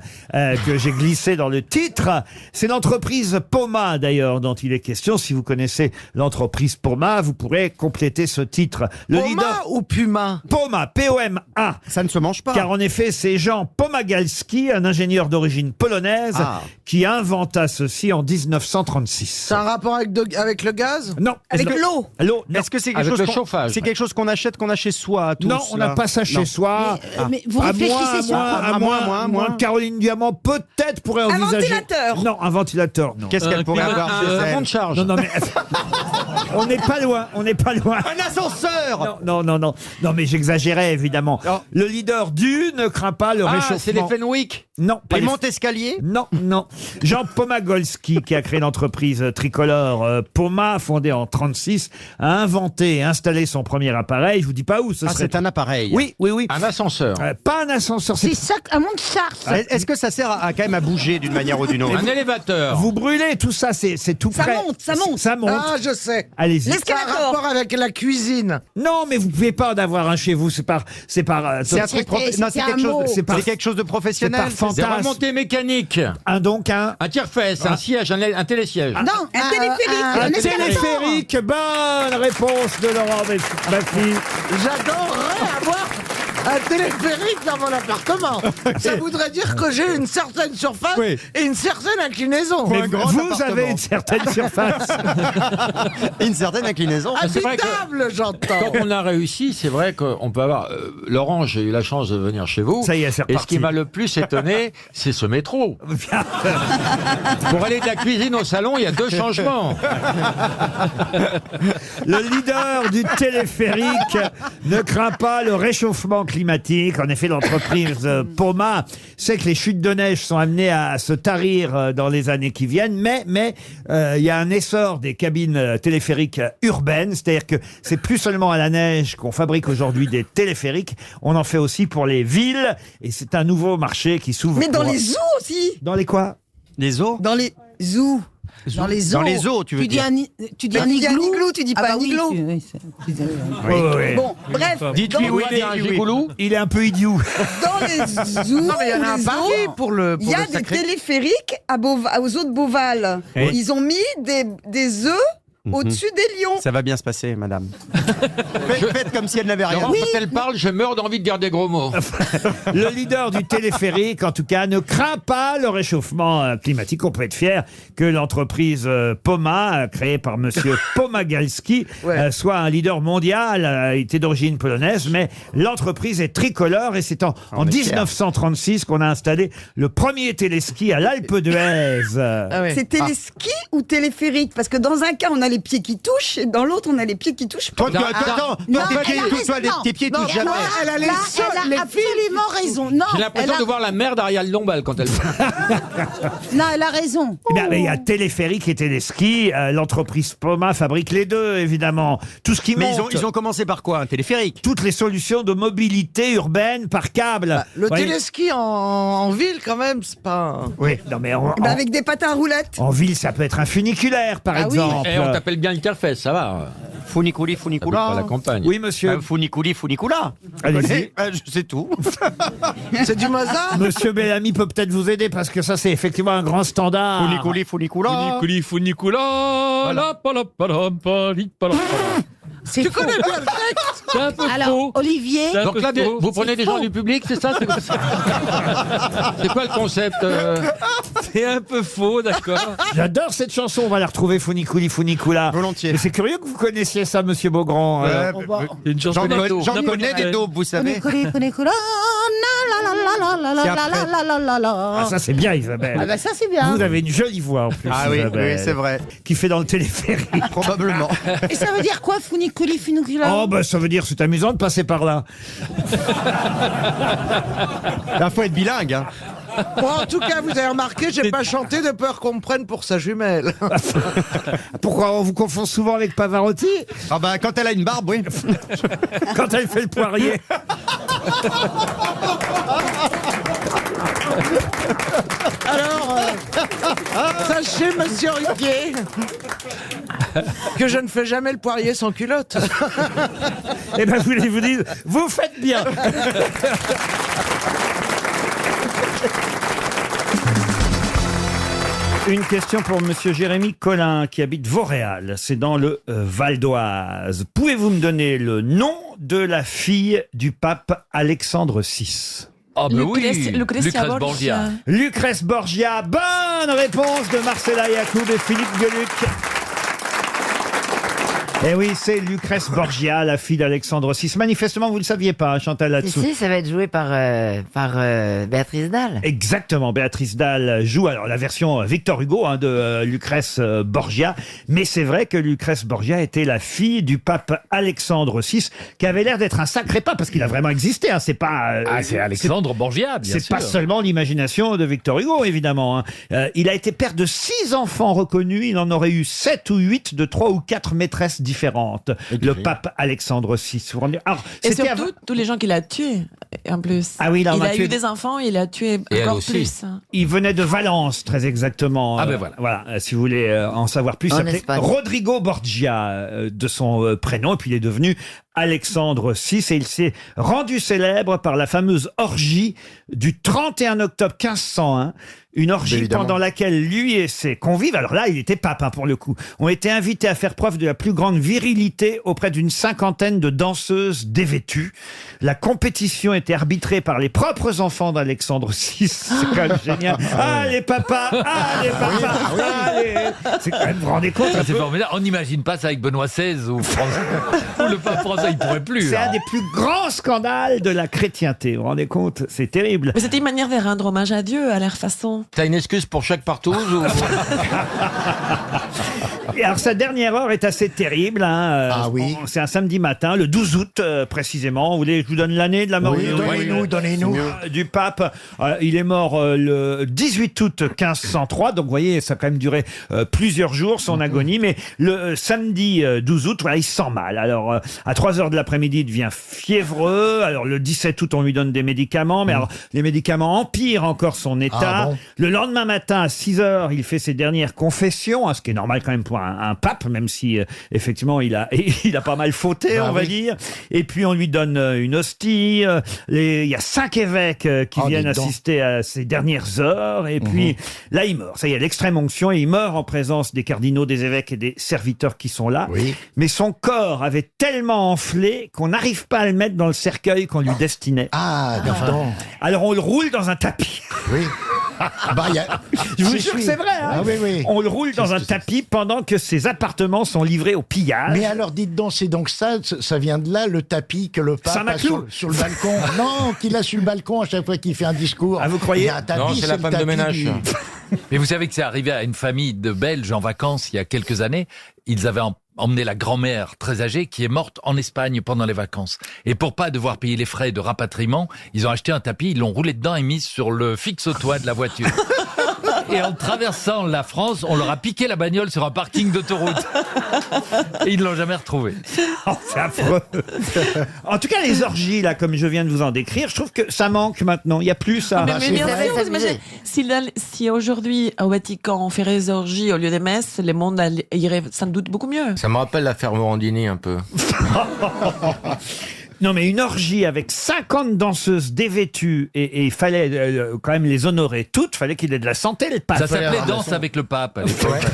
que j'ai glissé dans le titre. C'est l'entreprise Poma, d'ailleurs, dont il est question. Si vous connaissez l'entreprise Poma, vous pourrez compléter ce titre. Poma ou Puma? Poma, P-O-M-A. Ça ne se mange pas. Car en effet, c'est Jean Pomagalski, un ingénieur d'origine polonaise, qui inventa ceci en 1936. C'est un rapport avec le gaz? Non. Avec Non. l'eau? L'eau, non. Est-ce que c'est quelque Avec chose le qu'on- chauffage. C'est quelque chose qu'on achète, qu'on a chez soi tous, Non, on n'a là pas ça chez Non. soi. Mais vous À réfléchissez sur moins. Caroline Diamant peut-être pourrait Un envisager. ventilateur. Non, un ventilateur, non. Qu'est-ce qu'elle pourrait avoir chez elle monte charge. Non, mais on n'est pas loin. On n'est pas loin. Un ascenseur. Non, mais j'exagérais évidemment. Le leader du ne craint pas le réchauffement. c'est les Fenwick. Non, pas Les les- monte-escaliers. Non. Jean Pomagolski, qui a créé l'entreprise tricolore Poma, fondée en 36, a inventé et installé son premier appareil. Je vous dis pas où ce serait. C'est un appareil. Oui. Un ascenseur. Pas un ascenseur. C'est ça, un monde charge. Est-ce que ça sert à quand même à bouger d'une manière ou d'une autre? Un élévateur. Vous brûlez tout ça, c'est tout Ça prêt. monte, ça monte. Ça monte. Ah, je sais. Allez-y. C'est un L'escalator. rapport avec la cuisine. Non, mais vous pouvez pas en avoir un chez vous. C'est par. C'est un truc non, c'est quelque chose. C'est par- C'est quelque chose de professionnel. c'est par Des fantasme. remontées mécaniques. Un tire-fesse, un siège, un télésiège. Non, un téléphérique. un escalator. téléphérique. Bonne réponse de Laurent Baffy. J'adorerais avoir un téléphérique dans mon appartement. Ça voudrait dire que j'ai une certaine surface Oui. et une certaine inclinaison. Mais un grand vous appartement. avez une certaine surface. Une certaine inclinaison. c'est vrai que- Habitable, j'entends. Quand on a réussi, c'est vrai qu'on peut avoir... Laurent, j'ai eu la chance de venir chez vous. Ça y est, c'est Et ce reparti. qui m'a le plus étonné, c'est ce métro. Pour aller de la cuisine au salon, il y a 2 changements. Le leader du téléphérique ne craint pas le réchauffement climatique. En effet, l'entreprise Poma sait que les chutes de neige sont amenées à se tarir dans les années qui viennent, mais il y a un essor des cabines téléphériques urbaines, c'est-à-dire que c'est plus seulement à la neige qu'on fabrique aujourd'hui des téléphériques, on en fait aussi pour les villes, et c'est un nouveau marché qui s'ouvre. Mais dans pour- les zoos aussi. Dans les quoi? Les eaux. Dans les zoos. Dans les zoos. Dans les eaux, tu veux dire. Tu dis un igloo, tu dis pas un igloo. Oui. Bon, bref. Dites dans- oui, oui, Il y a un oui, oui. gigoulou. Il est un peu idiot. Dans les zoos, Non, mais il y en a un les paquet zoos, pour le il y a pour le des sacré. téléphériques aux eaux de Beauval. Oui. Ils ont mis des œufs au-dessus des lions. Ça va bien se passer, madame. Faites comme si elle n'avait rien. Laurent, quand elle parle, je meurs d'envie de dire des gros mots. Le leader du téléphérique, en tout cas, ne craint pas le réchauffement climatique. On peut être fier que l'entreprise Poma, créée par monsieur Pomagalski, soit un leader mondial. Il était d'origine polonaise, mais l'entreprise est tricolore et c'est en est fiers. 1936 qu'on a installé le premier téléski à l'Alpe d'Huez. C'est téléski ou téléphérique? Parce que dans un cas, on a les pieds qui touchent et dans l'autre, on a les pieds qui touchent pas. Toi, Non, tes elle pieds, a raison, non. tes pieds Non, touchent jamais. là, Elle a les là, seuls- elle a les absolument raison. Non, J'ai l'impression elle a- de voir la mère d'Ariel Dombal quand elle parle. Non, elle a raison. Eh bien, mais il y a téléphérique et téléski. L'entreprise Poma fabrique les deux, évidemment. Tout ce qui Mais monte. ils ont commencé par quoi? Un téléphérique. Toutes les solutions de mobilité urbaine par câble. Le Voyez- téléski en ville, quand même, c'est pas. Oui, non mais Avec des patins à roulettes. en ville, ça peut être un funiculaire, par Ah oui. exemple. Et on t'appelle bien le Carfès, ça va. Funiculi, T'habites pas funicula. la campagne. Oui, monsieur. Funiculi, funicula. Allez-y. Je sais tout. C'est du Mozart. Monsieur Bellamy peut peut-être vous aider parce que ça, c'est effectivement un grand standard. Funiculi, funicula. Funicula, la pala pala pali pala pala. C'est Tu faux. connais bien le texte? C'est un peu Alors, faux. Olivier, C'est un Donc peu là, faux. Vous prenez des gens faux. du public, c'est ça? C'est quoi le concept C'est un peu faux, d'accord. J'adore cette chanson, on va la retrouver, Funiculi Funicula. Volontiers. Mais c'est curieux que vous connaissiez ça, monsieur Beaugrand. C'est une chanson d'ado. J'en connais des daubes, vous savez. Ah, ça c'est bien, Isabelle. Ah bah ça c'est bien. Vous avez une jolie voix en plus. Ah oui, Isabelle, oui, c'est vrai. Qui fait dans le téléphérique. Probablement. Et ça veut dire quoi, funiculi, funicula? Oh, bah ça veut dire c'est amusant de passer par là. Il faut être bilingue. Hein. Bon, en tout cas, vous avez remarqué, j'ai pas chanté de peur qu'on me prenne pour sa jumelle. Pourquoi on vous confond souvent avec Pavarotti? Ah bah quand elle a une barbe, oui. Quand elle fait le poirier. Alors, sachez, monsieur Ruquier, que je ne fais jamais le poirier sans culotte. Eh ben, vous dites, vous faites bien. Une question pour monsieur Jérémy Collin, qui habite Vauréal. C'est dans le Val d'Oise. Pouvez-vous me donner le nom de la fille du pape Alexandre VI? Ah ben oui, Lucrèce Borgia. Lucrèce Borgia. Bonne réponse de Marcella Yacoub et Philippe Gueluc. Eh oui, c'est Lucrèce Borgia, la fille d'Alexandre VI. Manifestement, vous ne le saviez pas, Chantal là-dessous. Si, ça va être joué par Béatrice Dalle. Exactement, Béatrice Dalle joue alors la version Victor Hugo de Lucrèce Borgia. Mais c'est vrai que Lucrèce Borgia était la fille du pape Alexandre VI, qui avait l'air d'être un sacré pape, parce qu'il a vraiment existé. Hein. C'est pas. C'est Alexandre Borgia, bien sûr. C'est pas seulement l'imagination de Victor Hugo, évidemment. Hein. Il a été père de 6 enfants reconnus. Il en aurait eu 7 ou 8 de 3 ou 4 maîtresses différentes. Le pape Alexandre VI. Alors, et surtout, tous les gens qu'il a tués, en plus. Ah oui, il a eu des enfants, il a tué encore plus. Il venait de Valence, très exactement. Ah ben voilà. Si vous voulez en savoir plus, il s'appelait Rodrigo Borgia, de son prénom, et puis il est devenu Alexandre VI, et il s'est rendu célèbre par la fameuse orgie du 31 octobre 1501, une orgie pendant laquelle lui et ses convives, alors là il était pape pour le coup, ont été invités à faire preuve de la plus grande virilité auprès d'une 50aine de danseuses dévêtues. La compétition était arbitrée par les propres enfants d'Alexandre VI, c'est quand même génial. Ah les papas, allez. C'est quand même, vous vous rendez compte? C'est formidable, on n'imagine pas ça avec Benoît XVI ou François. Ou le pape François, il pourrait plus. C'est un des plus grands scandales de la chrétienté, vous vous rendez compte? C'est terrible. Mais c'était une manière de rendre hommage à Dieu, à leur façon. T'as une excuse pour chaque partouze ou... Et alors sa dernière heure est assez terrible. Oui. C'est un samedi matin, le 12 août précisément. Vous voulez que je vous donne l'année de la mort? Donnez-nous. Du pape. Il est mort le 18 août 1503. Donc vous voyez, ça a quand même duré plusieurs jours son agonie. Mais le samedi 12 août, voilà, il se sent mal. Alors à 3h de l'après-midi, il devient fiévreux. Alors le 17 août, on lui donne des médicaments. Mais alors les médicaments empirent encore son état. Le lendemain matin, à 6h, il fait ses dernières confessions, ce qui est normal quand même pour un pape, même si effectivement il a pas mal fauté, on va dire. Et puis on lui donne une hostie. Il y a 5 évêques qui viennent assister à ses dernières heures. Et puis là, il meurt. Ça y est, l'extrême onction, et il meurt en présence des cardinaux, des évêques et des serviteurs qui sont là. Mais son corps avait tellement enflé qu'on n'arrive pas à le mettre dans le cercueil qu'on lui destinait. Alors on le roule dans un tapis. Je vous jure que c'est vrai. On le roule dans un tapis pendant que ses appartements sont livrés au pillage. Mais alors dites donc, c'est donc ça vient de là, le tapis que le pape a sur le balcon. Non, qu'il a sur le balcon à chaque fois qu'il fait un discours. Ah, vous croyez? Non, c'est la femme de ménage. Mais vous savez que c'est arrivé à une famille de Belges en vacances il y a quelques années. Ils avaient emmené la grand-mère très âgée qui est morte en Espagne pendant les vacances. Et pour pas devoir payer les frais de rapatriement, ils ont acheté un tapis, ils l'ont roulé dedans et mis sur le fixe-toit de la voiture. Et en traversant la France, on leur a piqué la bagnole sur un parking d'autoroute. Et ils ne l'ont jamais retrouvée. C'est affreux. En tout cas, les orgies, là, comme je viens de vous en décrire, je trouve que ça manque maintenant. Il n'y a plus ça. Mais bien sûr, vous imaginez, si aujourd'hui, au Vatican, on ferait des orgies au lieu des messes, le monde irait sans doute beaucoup mieux. Ça me rappelle l'affaire Morandini un peu. Non, mais une orgie avec 50 danseuses dévêtues, et il fallait quand même les honorer toutes. Il fallait qu'il ait de la santé, le pape. Ça s'appelait Danse avec le pape à l'époque.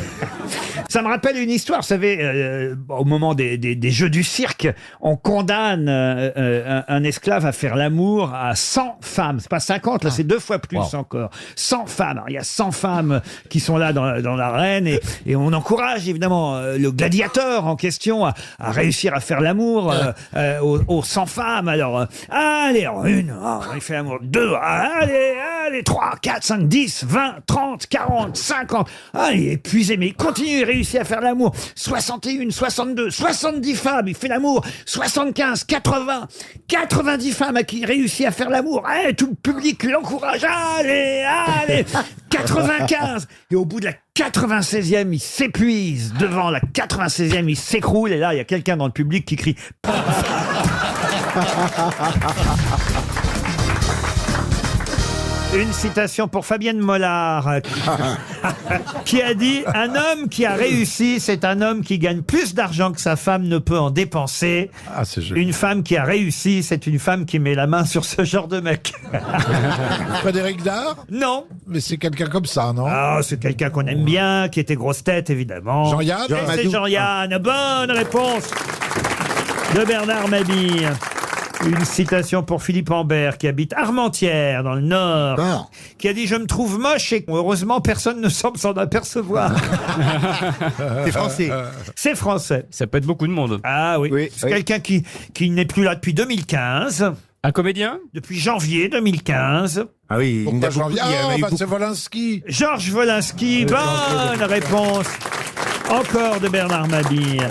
Ça me rappelle une histoire, vous savez, au moment des Jeux du cirque, on condamne un esclave à faire l'amour à 100 femmes. C'est pas 50, là, c'est 2 fois plus encore. 100 femmes. Alors, il y a 100 femmes qui sont là dans l'arène, et on encourage évidemment le gladiateur en question à réussir à faire l'amour aux 100 femmes. Alors, allez, 1, il fait l'amour, 2, allez, Allez, 3, 4, 5, 10, 20, 30, 40, 50. Ah, il est épuisé, mais il continue, il réussit à faire l'amour. 61, 62, 70 femmes, il fait l'amour. 75, 80, 90 femmes à qui il réussit à faire l'amour. Allez, tout le public l'encourage. Allez, allez. 95. Et au bout de la 96e, il s'épuise. Devant la 96e, il s'écroule. Et là, il y a quelqu'un dans le public qui crie. Une citation pour Fabienne Mollard, qui a dit « Un homme qui a réussi, c'est un homme qui gagne plus d'argent que sa femme ne peut en dépenser. Une femme qui a réussi, c'est une femme qui met la main sur ce genre de mec. » Frédéric Dard? Non. Mais c'est quelqu'un comme ça, non? Ah, c'est quelqu'un qu'on aime bien, qui était grosse tête, évidemment. Jean-Yann? C'est Jean-Yann. Bonne réponse de Bernard Mabille. Une citation pour Philippe Ambert, qui habite Armentières, dans le Nord, qui a dit « Je me trouve moche et heureusement, personne ne semble s'en apercevoir. » C'est français. C'est français. Ça peut être beaucoup de monde. Ah oui. C'est quelqu'un qui n'est plus là depuis 2015. Un comédien? Depuis janvier 2015. Ah oui, Pourquoi janvier? C'est Wolinski. Georges Wolinski. Bonne réponse. Encore de Bernard Mabille.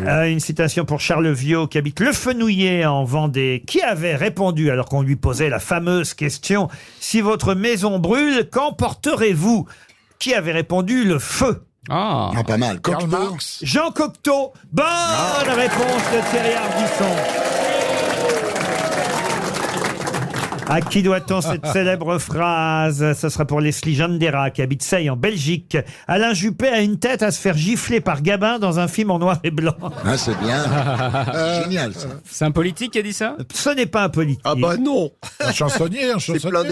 Une citation pour Charles Viau, qui habite Le Fenouillet en Vendée, qui avait répondu, alors qu'on lui posait la fameuse question « Si votre maison brûle, qu'emporterez-vous » Qui avait répondu « Le feu ». Ah, pas mal. Karl Marx. Jean Cocteau. Bonne réponse de Thierry Ardisson. À qui doit-on cette célèbre phrase? Ce sera pour Leslie Jandera, qui habite Seille, en Belgique. Alain Juppé a une tête à se faire gifler par Gabin dans un film en noir et blanc. Ah, c'est bien. Génial, ça. C'est un politique qui a dit ça? Ce n'est pas un politique. Ah bah non. Un chansonnier.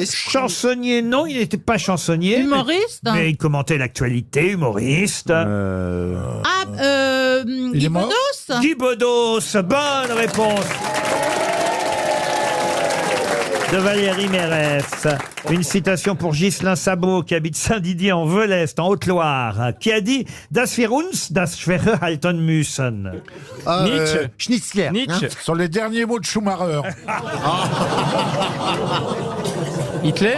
Chansonnier, non, il n'était pas chansonnier. Humoriste? Mais il commentait l'actualité, humoriste. Guy Bedos? Guy Bedos, bonne réponse de Valérie Mérès. Une citation pour Ghislain Sabot, qui habite Saint-Didier en Velest, en Haute-Loire, qui a dit « Das für uns, das wäre halten müssen ». Nietzsche. Schnitzler. Nietzsche. Ce sont les derniers mots de Schumacher. Hitler?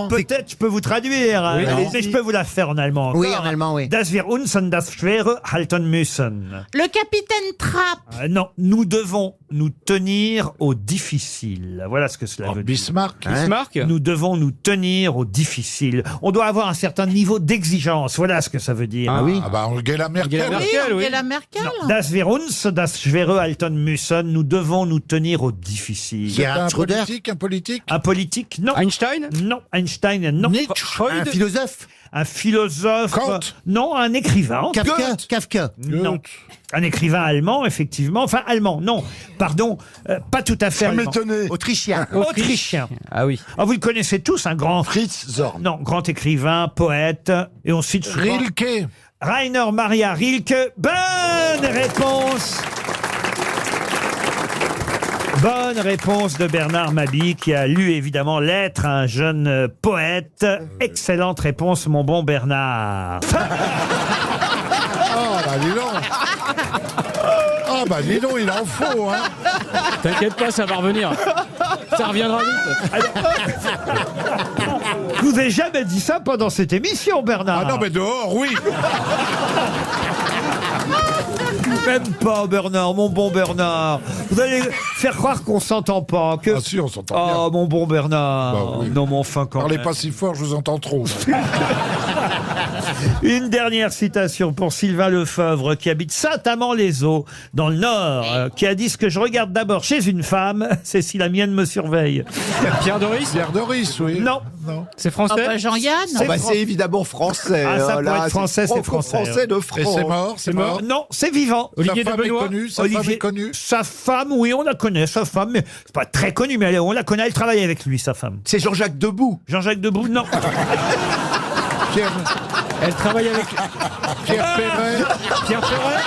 Peut-être je peux vous traduire, Oui, mais je peux vous la faire en allemand. Oui, encore. en allemand, oui. Das wir uns an das schwere halten müssen. Le capitaine Trapp. Non, nous devons nous tenir au difficile. Voilà ce que cela veut dire. Bismarck. Bismarck? Nous devons nous tenir au difficile. On doit avoir un certain niveau d'exigence. Voilà ce que ça veut dire. Ah oui. Ah bah Angela Merkel. Angela Merkel. Oui, oui. Angela Merkel. Das wir uns, das schwere halten müssen. Nous devons nous tenir au difficile. C'est un Schröder. politique, un politique. Un politique? Non. Einstein? Non. Einstein? Non. Un philosophe. Un philosophe? Kant. Non. Un écrivain? Kafka. Non. Un écrivain allemand, effectivement. Enfin, allemand, non. Pardon, pas tout à fait allemand. Autrichien. Autrichien. Ah oui. Ah, vous le connaissez tous, un grand... Fritz Zorn. Non, grand écrivain, poète, et on cite souvent... Rilke. Rainer Maria Rilke. Bonne réponse! Bonne réponse de Bernard Mabille, qui a lu évidemment L'être à un jeune poète. Excellente réponse, mon bon Bernard. Ah bah dis donc. Ah bah dis donc, il en faut, hein. T'inquiète pas, ça va revenir. Ça reviendra vite. Je vous ai jamais dit ça pendant cette émission, Bernard. Ah non, mais dehors, oui. Même pas, Bernard, mon bon Bernard. Vous allez faire croire qu'on s'entend pas. Que... Ah si, on s'entend bien. Oh, mon bon Bernard. Bah oui. Non, mon fin quand Parlez même. pas si fort, je vous entends trop. Une dernière citation pour Sylvain Lefebvre, qui habite Saint-Amand-les-Eaux, dans le Nord, qui a dit « Ce que je regarde d'abord chez une femme, c'est si la mienne me surveille. » Pierre Doris? Pierre Doris, oui. Non. Non. C'est français? Jean-Yann. C'est évidemment français. Ah, ça Oh peut là, être français, c'est français. Français de Et France. c'est mort, c'est mort. Non, c'est vivant. Olivier Sa de femme est Benoît? connue, sa femme est connue. Sa femme, oui, on la connaît, sa femme, mais c'est pas très connu, mais on la connaît, elle travaille avec lui, sa femme. C'est Jean-Jacques Debout. Jean-Jacques Debout, non. Pierre, Elle travaille avec Pierre Perret. Pierre Perret?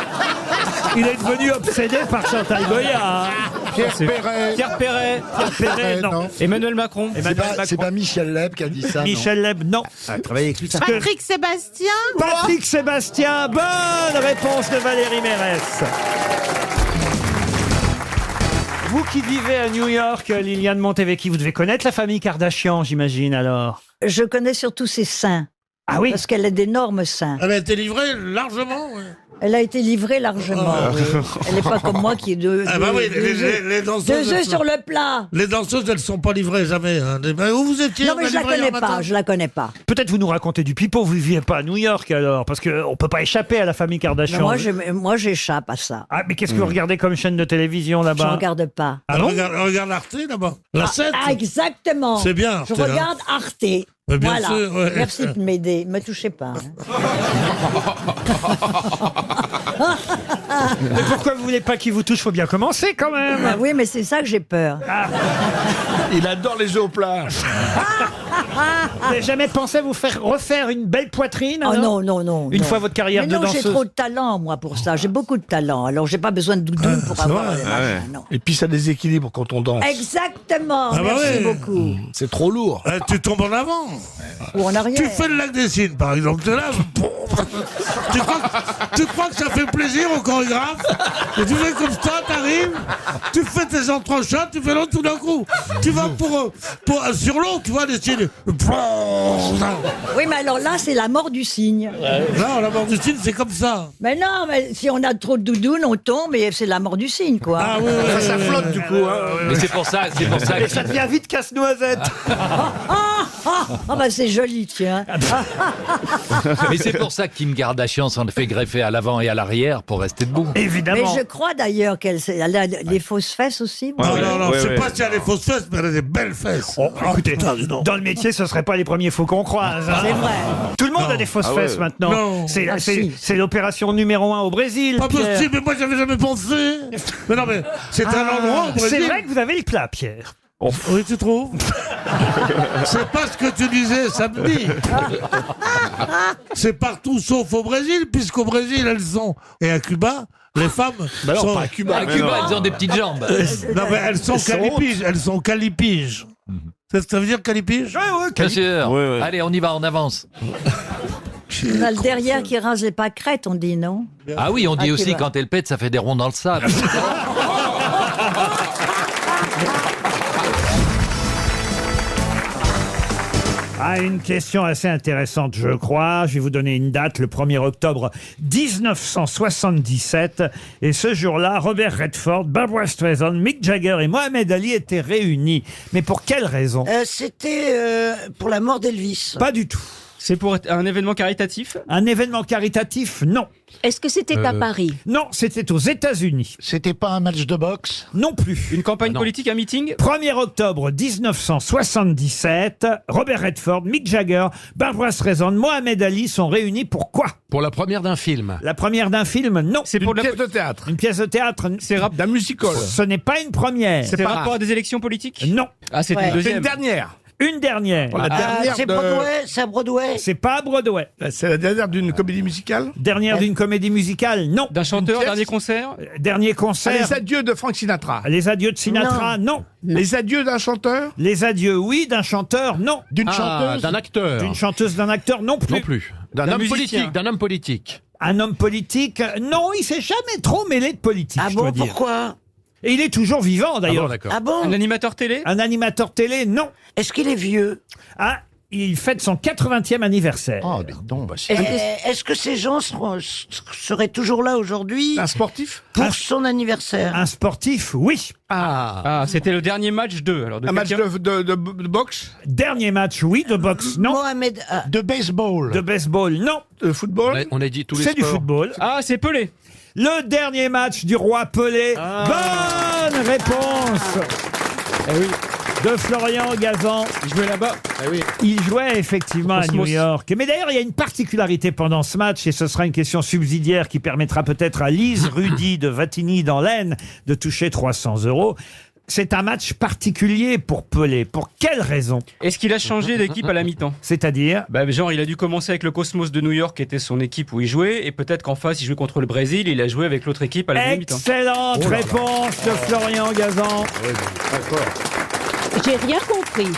Il est devenu obsédé par Chantal Goya. Pierre Perret. Pierre Perret? Pierre Perret, non. Emmanuel Macron? C'est pas Michel Leb qui a dit ça. Michel Leb, non. Ah, travaille avec lui. Ça. Patrick Sébastien. Patrick Sébastien, bonne réponse de Valérie Mérès. Vous qui vivez à New York, Liliane Montevecchi, vous devez connaître la famille Kardashian, j'imagine, alors. Je connais surtout ses seins. Ah oui? Parce qu'elle a d'énormes seins. Elle a été livrée largement. Ouais. Elle a été livrée largement, oui. Elle n'est pas comme moi qui ai deux œufs sur le plat. Les danseuses, elles ne sont pas livrées jamais. Hein. Où vous étiez? Non, mais je la connais pas, je la connais pas. Peut-être vous nous racontez du pipeau, vous ne viviez pas à New York alors, parce qu'on ne peut pas échapper à la famille Kardashian. Moi, j'échappe à ça. Ah, mais qu'est-ce que vous regardez comme chaîne de télévision là-bas? Je ne regarde pas. Ah bon? Regarde Arte là-bas. La 7. Ah, exactement. C'est bien. Je regarde Arte. Mais bien voilà. sûr, ouais. Merci de m'aider. Ne me touchez pas. Mais pourquoi vous voulez pas qu'il vous touche? Faut bien commencer quand même. Ah oui, mais c'est ça que j'ai peur. Il adore les œufs au plat. Vous n'avez jamais pensé à vous faire refaire une belle poitrine? Oh non. Une fois votre carrière mais de danseuse. J'ai trop de talent, moi, pour ça. J'ai beaucoup de talent. Alors, j'ai pas besoin de doudoune pour avoir des machins, non. Et puis ça déséquilibre quand on danse. Exactement. Ah bah Merci ouais. beaucoup. C'est trop lourd. Tu tombes en avant. Ou en arrière. Tu fais le lac des Cygnes, par exemple. T'es là, tu crois que ça fait plaisir au chorégraphe? Et tu fais comme ça, t'arrives, tu fais tes entrechats, tu fais l'autre tout d'un coup. Tu vas sur l'eau, tu vois, les cygnes. Oui, mais alors là, c'est la mort du cygne. Non, la mort du cygne, c'est comme ça. Mais non, mais si on a trop de doudounes, on tombe et c'est la mort du cygne, quoi. Ah oui, oui, Ça flotte du coup. Hein. Mais c'est pour ça. Et ça devient vite casse-noisette. Bah c'est joli, tiens. Mais c'est pour ça que Kim Kardashian s'en fait greffer à l'avant et à l'arrière pour rester debout. Évidemment. Mais je crois d'ailleurs qu'elle a les fausses fesses aussi. Non, je sais pas si elle a des fausses fesses, mais elle a des belles fesses. Oh, écoutez, dans le métier, ce ne seraient pas les premiers faux qu'on croise. Hein. C'est vrai. Tout le monde a des fausses fesses maintenant. Non. C'est l'opération numéro 1 au Brésil. Pas Pierre. possible, mais moi j'avais jamais pensé. Mais non, mais c'est un endroit au Brésil. C'est vrai que vous avez le plat, Pierre. Oui, tu trouves? C'est pas ce que tu disais samedi. C'est partout sauf au Brésil, puisqu'au Brésil, elles sont. Et à Cuba, les femmes. non, pas à Cuba. À Cuba, elles ont des petites jambes. Non, mais elles sont calipiges. Elles sont calipiges. Ça veut dire calipige? Bien sûr. Ouais. Allez, on y va, on avance. On a le derrière qui rase les pâquerettes, on dit, non? Ah oui, on dit aussi Cuba. quand elle pète, ça fait des ronds dans le sable. Ah, une question assez intéressante, je crois. Je vais vous donner une date, le 1er octobre 1977. Et ce jour-là, Robert Redford, Barbra Streisand, Mick Jagger et Mohamed Ali étaient réunis. Mais pour quelle raison? C'était pour la mort d'Elvis. Pas du tout. C'est pour un événement caritatif? Un événement caritatif, non. Est-ce que c'était à Paris? Non, c'était aux États-Unis. C'était pas un match de boxe? Non plus. Une campagne politique, un meeting? 1er octobre 1977, Robert Redford, Mick Jagger, Barbra Streisand, Mohamed Ali sont réunis pour quoi? Pour la première d'un film. La première d'un film, non. C'est pour Une pièce de théâtre. Une pièce de théâtre, C'est D'un musical. ce n'est pas une première. C'est par rapport à des élections politiques? Non. Ah, c'était Ouais. une C'est deuxième. une dernière. Une dernière. La dernière c'est Broadway, c'est à Broadway. C'est pas à Broadway. C'est la dernière d'une comédie musicale. Dernière d'une comédie musicale, non. D'un chanteur, pièce dernier concert? Dernier Ah, concert. les adieux de Frank Sinatra. Les adieux de Sinatra, non. Les adieux d'un chanteur. Les adieux, oui. D'un chanteur, non. D'une Ah, chanteuse? d'un acteur. D'une chanteuse, d'un acteur, non plus. Non plus. D'un D'un homme musicien. politique. D'un homme politique. Un homme politique, non. Il s'est jamais trop mêlé de politique, Ah je dois bon, dire. pourquoi? Et il est toujours vivant, d'ailleurs. Ah bon, d'accord. Ah bon? Un animateur télé? Un animateur télé, non. Est-ce qu'il est vieux? Ah, il fête son 80e anniversaire. Oh, dis donc, bah, c'est- Est-ce que ces gens seraient toujours là aujourd'hui Un sportif. pour son anniversaire? Un sportif, oui. Ah, c'était le dernier match 2. Alors de Un match quelqu'un? de boxe. Dernier match, oui. De boxe, non. Mohamed. de baseball. De baseball, non. De football. On a dit tous les C'est du sports. football. Ah, c'est Pelé. Le dernier match du roi Pelé. Bonne réponse de Florian Gazan. Il jouait là-bas. Il jouait effectivement à New Cosmos. York. Mais d'ailleurs, il y a une particularité pendant ce match, et ce sera une question subsidiaire qui permettra peut-être à Lise Rudy de Vatigny dans l'Aisne de toucher 300 €. C'est un match particulier pour Pelé. Pour quelle raison? Est-ce qu'il a changé d'équipe à la mi-temps? C'est-à-dire? Genre, il a dû commencer avec le Cosmos de New York, qui était son équipe où il jouait, et peut-être qu'en face, il jouait contre le Brésil, il a joué avec l'autre équipe à la deuxième mi-temps. Excellente réponse de Florian Gazan. J'ai rien compris.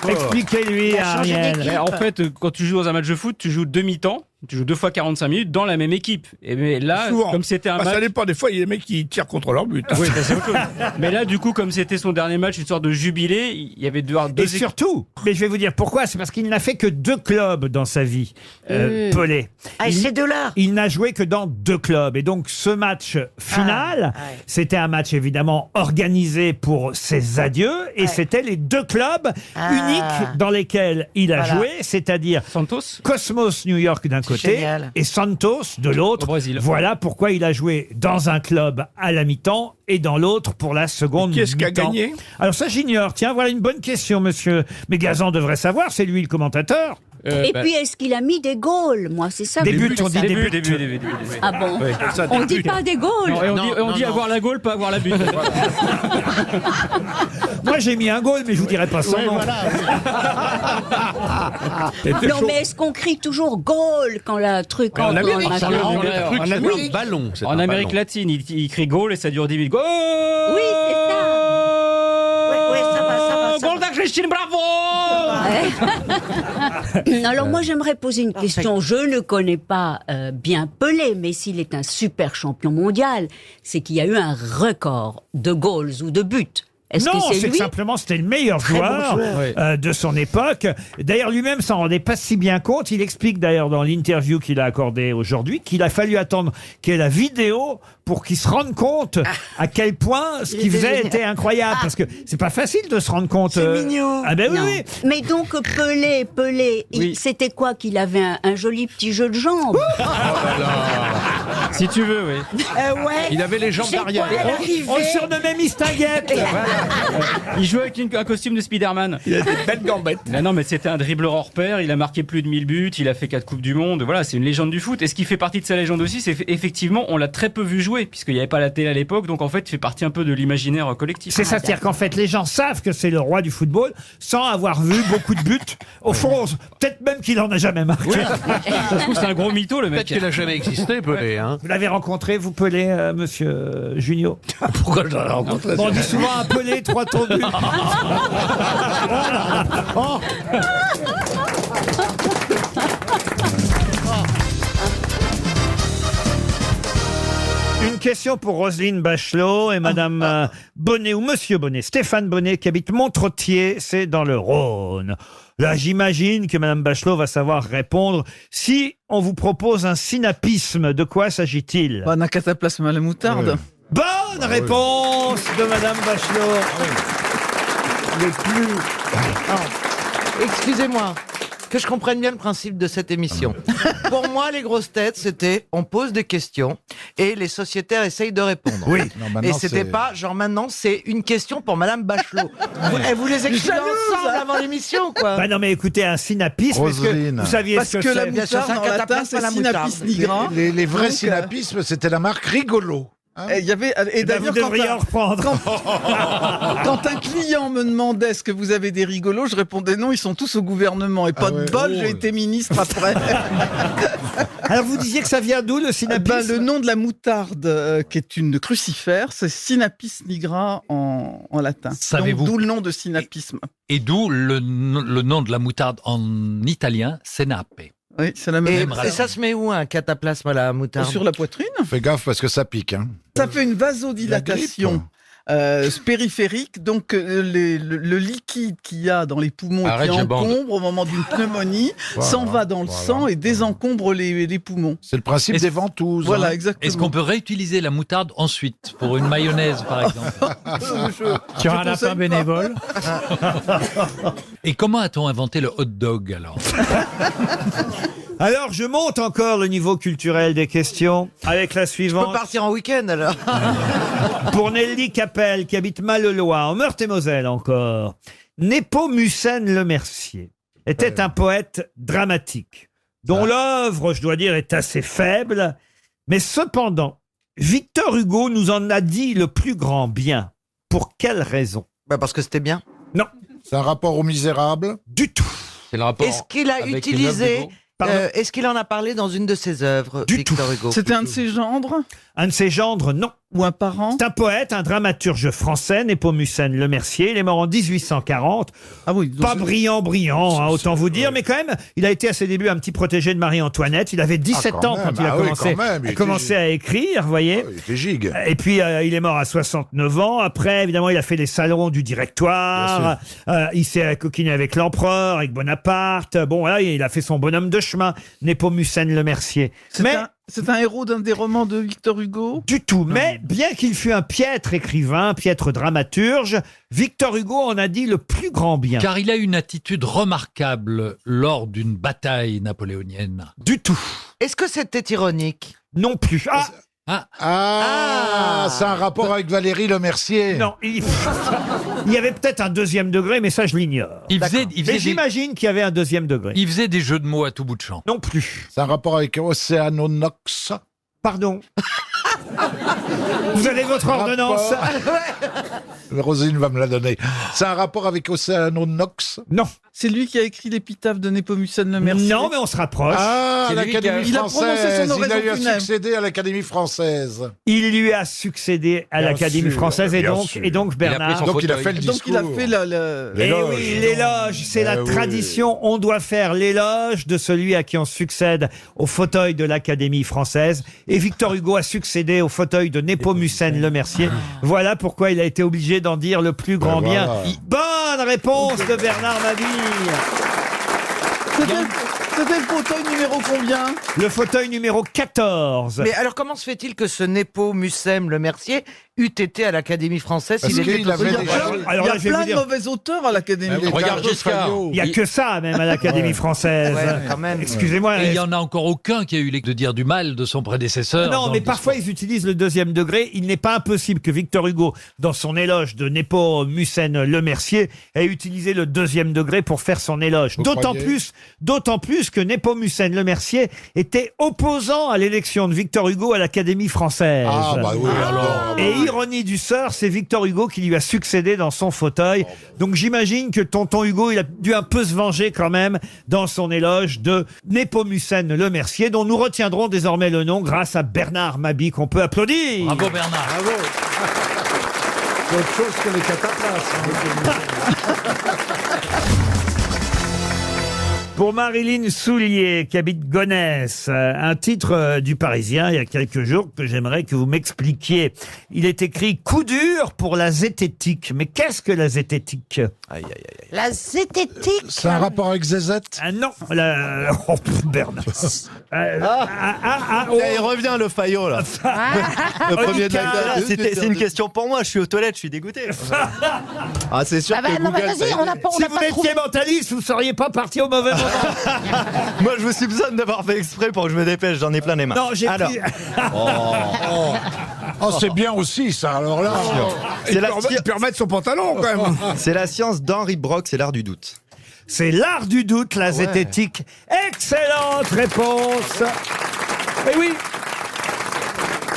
Expliquez-lui, Il a changé Ariel. d'équipe. Mais en fait, quand tu joues dans un match de foot, tu joues demi-temps. Tu joues 2 fois 45 minutes dans la même équipe. Et mais là, Souvent. comme c'était un Bah, match... ça dépend, des fois, il y a des mecs qui tirent contre leur but. Oui, bah, c'est autre chose. Mais là, du coup, comme c'était son dernier match, une sorte de jubilé, il y avait deux Et surtout, mais je vais vous dire pourquoi, c'est parce qu'il n'a fait que 2 clubs dans sa vie, Pelé. Ah, et ces deux-là. Il n'a joué que dans 2 clubs. Et donc, ce match final, c'était un match évidemment organisé pour ses adieux. Et c'était les 2 clubs uniques dans lesquels il a joué, c'est-à-dire Santos, Cosmos New York d'un côté génial. et Santos de l'autre. Au Brésil. Voilà pourquoi il a joué dans un club à la mi-temps et dans l'autre pour la seconde mi-temps. Qui est-ce qui a gagné? Alors ça, j'ignore. Tiens, voilà une bonne question, monsieur. Mais Gazan devrait savoir, c'est lui le commentateur. Et puis, est-ce qu'il a mis des goals? Moi, c'est ça. Des que je buts, voulais on dit savoir. des buts. Ah bon? Oui. On ne dit pas des goals. Non, et on dit avoir la goal, pas avoir la but. Moi, j'ai mis un goal, mais je vous dirai pas son nom. Non, mais est-ce qu'on crie toujours goal quand la truc En entre dans le Amérique, match? en ballon. c'est En un Amérique ballon. latine, il crie goal et ça dure 10 minutes. Goal! Oui, c'est ça. Ouais, ça va. Goal d'Argentine, bravo! Alors moi j'aimerais poser une question. Je ne connais pas bien Pelé, mais s'il est un super champion mondial, c'est qu'il y a eu un record de goals ou de buts. Est-ce Non, que c'est c'est que lui? simplement c'était le meilleur joueur de son époque. D'ailleurs, lui-même s'en rendait pas si bien compte. Il explique d'ailleurs dans l'interview qu'il a accordée aujourd'hui qu'il a fallu attendre qu'il y ait la vidéo pour qu'il se rende compte à quel point ce qu'il faisait était incroyable. Parce que c'est pas facile de se rendre compte. C'est mignon. Ah ben oui, Non. oui. Mais donc Pelé, Oui. c'était quoi qu'il avait un joli petit jeu de jambes? Si tu veux, oui. Ouais. Il avait les jambes C'est d'arrière. quoi, l'arrivée On le surnommait Mistinguette. Il jouait avec un costume de Spider-Man. Il a des belles gambettes. Non, mais c'était un dribbleur hors pair. Il a marqué plus de 1000 buts. Il a fait 4 Coupes du Monde. Voilà, c'est une légende du foot. Et ce qui fait partie de sa légende aussi, c'est effectivement, on l'a très peu vu jouer, puisqu'il n'y avait pas la télé à l'époque. Donc en fait, il fait partie un peu de l'imaginaire collectif. C'est ça, c'est-à-dire qu'en fait, les gens savent que c'est le roi du football sans avoir vu beaucoup de buts. Au fond, peut-être même qu'il en a jamais marqué. Ça se trouve, c'est un gros mytho, le Peut-être mec. qu'il a jamais existé, Pelé. Hein. Vous l'avez rencontré, vous, Pelé, monsieur Junio? Pourquoi je l'ai rencontré? Bon, on dit souvent un Pelé, 3 tondus. Une question pour Roselyne Bachelot et Madame Bonnet, ou Monsieur Bonnet, Stéphane Bonnet, qui habite Montretier, c'est dans le Rhône. Là, j'imagine que Madame Bachelot va savoir répondre. Si on vous propose un synapisme, de quoi s'agit-il? Un cataplasme à la moutarde. Bonne réponse de Madame Bachelot. Les plus... Excusez-moi, que je comprenne bien le principe de cette émission. Pour moi, les grosses têtes, c'était on pose des questions et les sociétaires essayent de répondre. Oui. Non, Et maintenant, c'était c'est- pas genre maintenant c'est une question pour Madame Bachelot. Vous les écrivez ensemble avant l'émission, quoi. Bah non, mais écoutez, un synapisme, est-ce que Roselyne. vous saviez Parce ce que que la c'est? Bien sûr, moutarde c'est un en latin, cataplasme à c'est la moutarde. synapis nigra. Les vrais Donc, synapismes, c'était la marque Rigolo. Hein? Il y avait, et Ben, vous d'ailleurs, devriez en reprendre. quand un client me demandait est-ce que vous avez des rigolos, je répondais non, ils sont tous au gouvernement. Et pas de bol, j'ai été ministre après. Alors vous disiez que ça vient d'où, le synapisme? Le nom de la moutarde, qui est une crucifère, c'est Synapis nigra en latin. Savez-vous- D'où le nom de synapisme. Et d'où le nom de la moutarde en italien, senape. Oui, c'est la même Et ça se met où un cataplasme à la moutarde? Sur la poitrine. Fais gaffe parce que ça pique. Hein. Ça fait une vasodilatation périphérique, donc le liquide qu'il y a dans les poumons Arrête, et qui j'abande. encombre au moment d'une pneumonie s'en va dans le sang et désencombre les poumons. C'est le principe des ventouses. Voilà, hein. exactement. Est-ce qu'on peut réutiliser la moutarde ensuite pour une mayonnaise, par exemple? Sur un lapin bénévole. Et comment a-t-on inventé le hot dog alors? Alors, je monte encore le niveau culturel des questions avec la Je peux suivante. partir en week-end alors. Pour Nelly Capel, qui habite Mallelois, en Meurthe-et-Moselle encore. Népomucène Le Mercier était un poète dramatique, dont l'œuvre, je dois dire, est assez faible. Mais cependant, Victor Hugo nous en a dit le plus grand bien. Pour quelle raison? Parce que c'était bien. Non. C'est un rapport aux misérables? Du tout. C'est le rapport. Est-ce qu'il a avec utilisé... une œuvre est-ce qu'il en a parlé dans une de ses œuvres, Victor Hugo? C'était un de ses gendres. Un de ses gendres, non. Ou un parent? C'est un poète, un dramaturge français, Népomucène Lemercier. Il est mort en 1840. Ah oui, pas brillant, hein, autant vous dire, mais quand même, il a été à ses débuts un petit protégé de Marie-Antoinette. Il avait 17 ans quand il a commencé à écrire, vous voyez. Il était gigue. Et puis, il est mort à 69 ans. Après, évidemment, il a fait les salons du Directoire. Il s'est coquiné avec l'empereur, avec Bonaparte. Bon, voilà, il a fait son bonhomme de chemin, Népomucène Lemercier. C'est un héros d'un des romans de Victor Hugo? Du tout. Mais bien qu'il fût un piètre écrivain, piètre dramaturge, Victor Hugo en a dit le plus grand bien. Car il a une attitude remarquable lors d'une bataille napoléonienne. Du tout. Est-ce que c'était ironique? Non plus. C'est un rapport avec Valérie Lemercier. Non, il y avait peut-être un deuxième degré, mais ça je l'ignore. Mais j'imagine qu'il y avait un deuxième degré. Il faisait des jeux de mots à tout bout de champ. Non plus. C'est un rapport avec Océanonox. Pardon. Vous avez votre ordonnance? Rosine va me la donner. C'est un rapport avec Océanonox? Non. C'est lui qui a écrit l'épitaphe de Népomucène Lemercier? Non, mais on se rapproche. Ah, l'Académie française. Il a lui a succédé à l'Académie française. Il lui a succédé à l'Académie française et donc Bernard. Donc il a fait le discours. Donc il a fait Eh oui, l'éloge, c'est la tradition. On doit faire l'éloge de celui à qui on succède au fauteuil de l'Académie française. Et Victor Hugo a succédé au fauteuil de Népomucène Lemercier. Voilà pourquoi il a été obligé d'en dire le plus grand bien. Bonne réponse de Bernard Mabille. C'était le fauteuil numéro combien? Le fauteuil numéro 14. Mais alors comment se fait-il que ce Népomucène Lemercier eût été à l'Académie française s'il était Il y a plein de mauvais auteurs à l'Académie. Regarde Giscard. Il n'y a que ça, même, à l'Académie française. Quand même. Excusez-moi. Et il n'y en a encore aucun qui a eu l'idée de dire du mal de son prédécesseur. Non, mais parfois ils utilisent le deuxième degré. Il n'est pas impossible que Victor Hugo, dans son éloge de Népomucène Lemercier, ait utilisé le deuxième degré pour faire son éloge. D'autant plus que Népomucène Lemercier était opposant à l'élection de Victor Hugo à l'Académie française. Ah, bah oui, alors. Et ironie du sort, c'est Victor Hugo qui lui a succédé dans son fauteuil. Donc j'imagine que tonton Hugo, il a dû un peu se venger quand même dans son éloge de Népomucène Lemercier, dont nous retiendrons désormais le nom grâce à Bernard Mabille, qu'on peut applaudir. Bravo Bernard. Bravo. C'est autre chose que les cataplasmes. Pour Marilyn Soulier, qui habite Gonesse, un titre du Parisien il y a quelques jours que j'aimerais que vous m'expliquiez. Il est écrit « Coup dur pour la zététique ». Mais qu'est-ce que la zététique? La zététique. C'est un rapport avec Zézette? Ah non, oh, Bernard. Il revient le Fayot là. Le premier de la c'est une question pour moi, je suis aux toilettes, je suis dégoûté. Ah c'est sûr que non, mais Google... vas-y, on a Si vous étiez mentaliste, vous ne seriez pas parti au mauvais moment. Moi je vous soupçonne d'avoir fait exprès pour que je me dépêche, j'en ai plein les mains. Non, j'ai Alors. pris... Oh, c'est bien aussi ça, alors là. C'est la Il peut remettre son pantalon quand même. C'est la science d'Henri Brock, c'est l'art du doute. C'est l'art du doute, la zététique. Excellente réponse. Eh oui.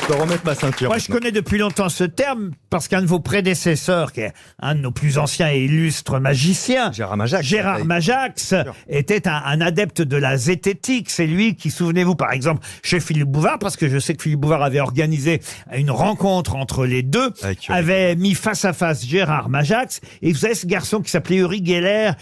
Je peux remettre ma ceinture. Moi, je connais depuis longtemps ce terme parce qu'un de vos prédécesseurs, qui est un de nos plus anciens et illustres magiciens, Gérard Majax, était un adepte de la zététique. C'est lui qui, souvenez-vous, par exemple, chez Philippe Bouvard, parce que je sais que Philippe Bouvard avait organisé une rencontre entre les deux, avait mis face à face Gérard Majax, et vous savez ce garçon qui s'appelait Uri Geller,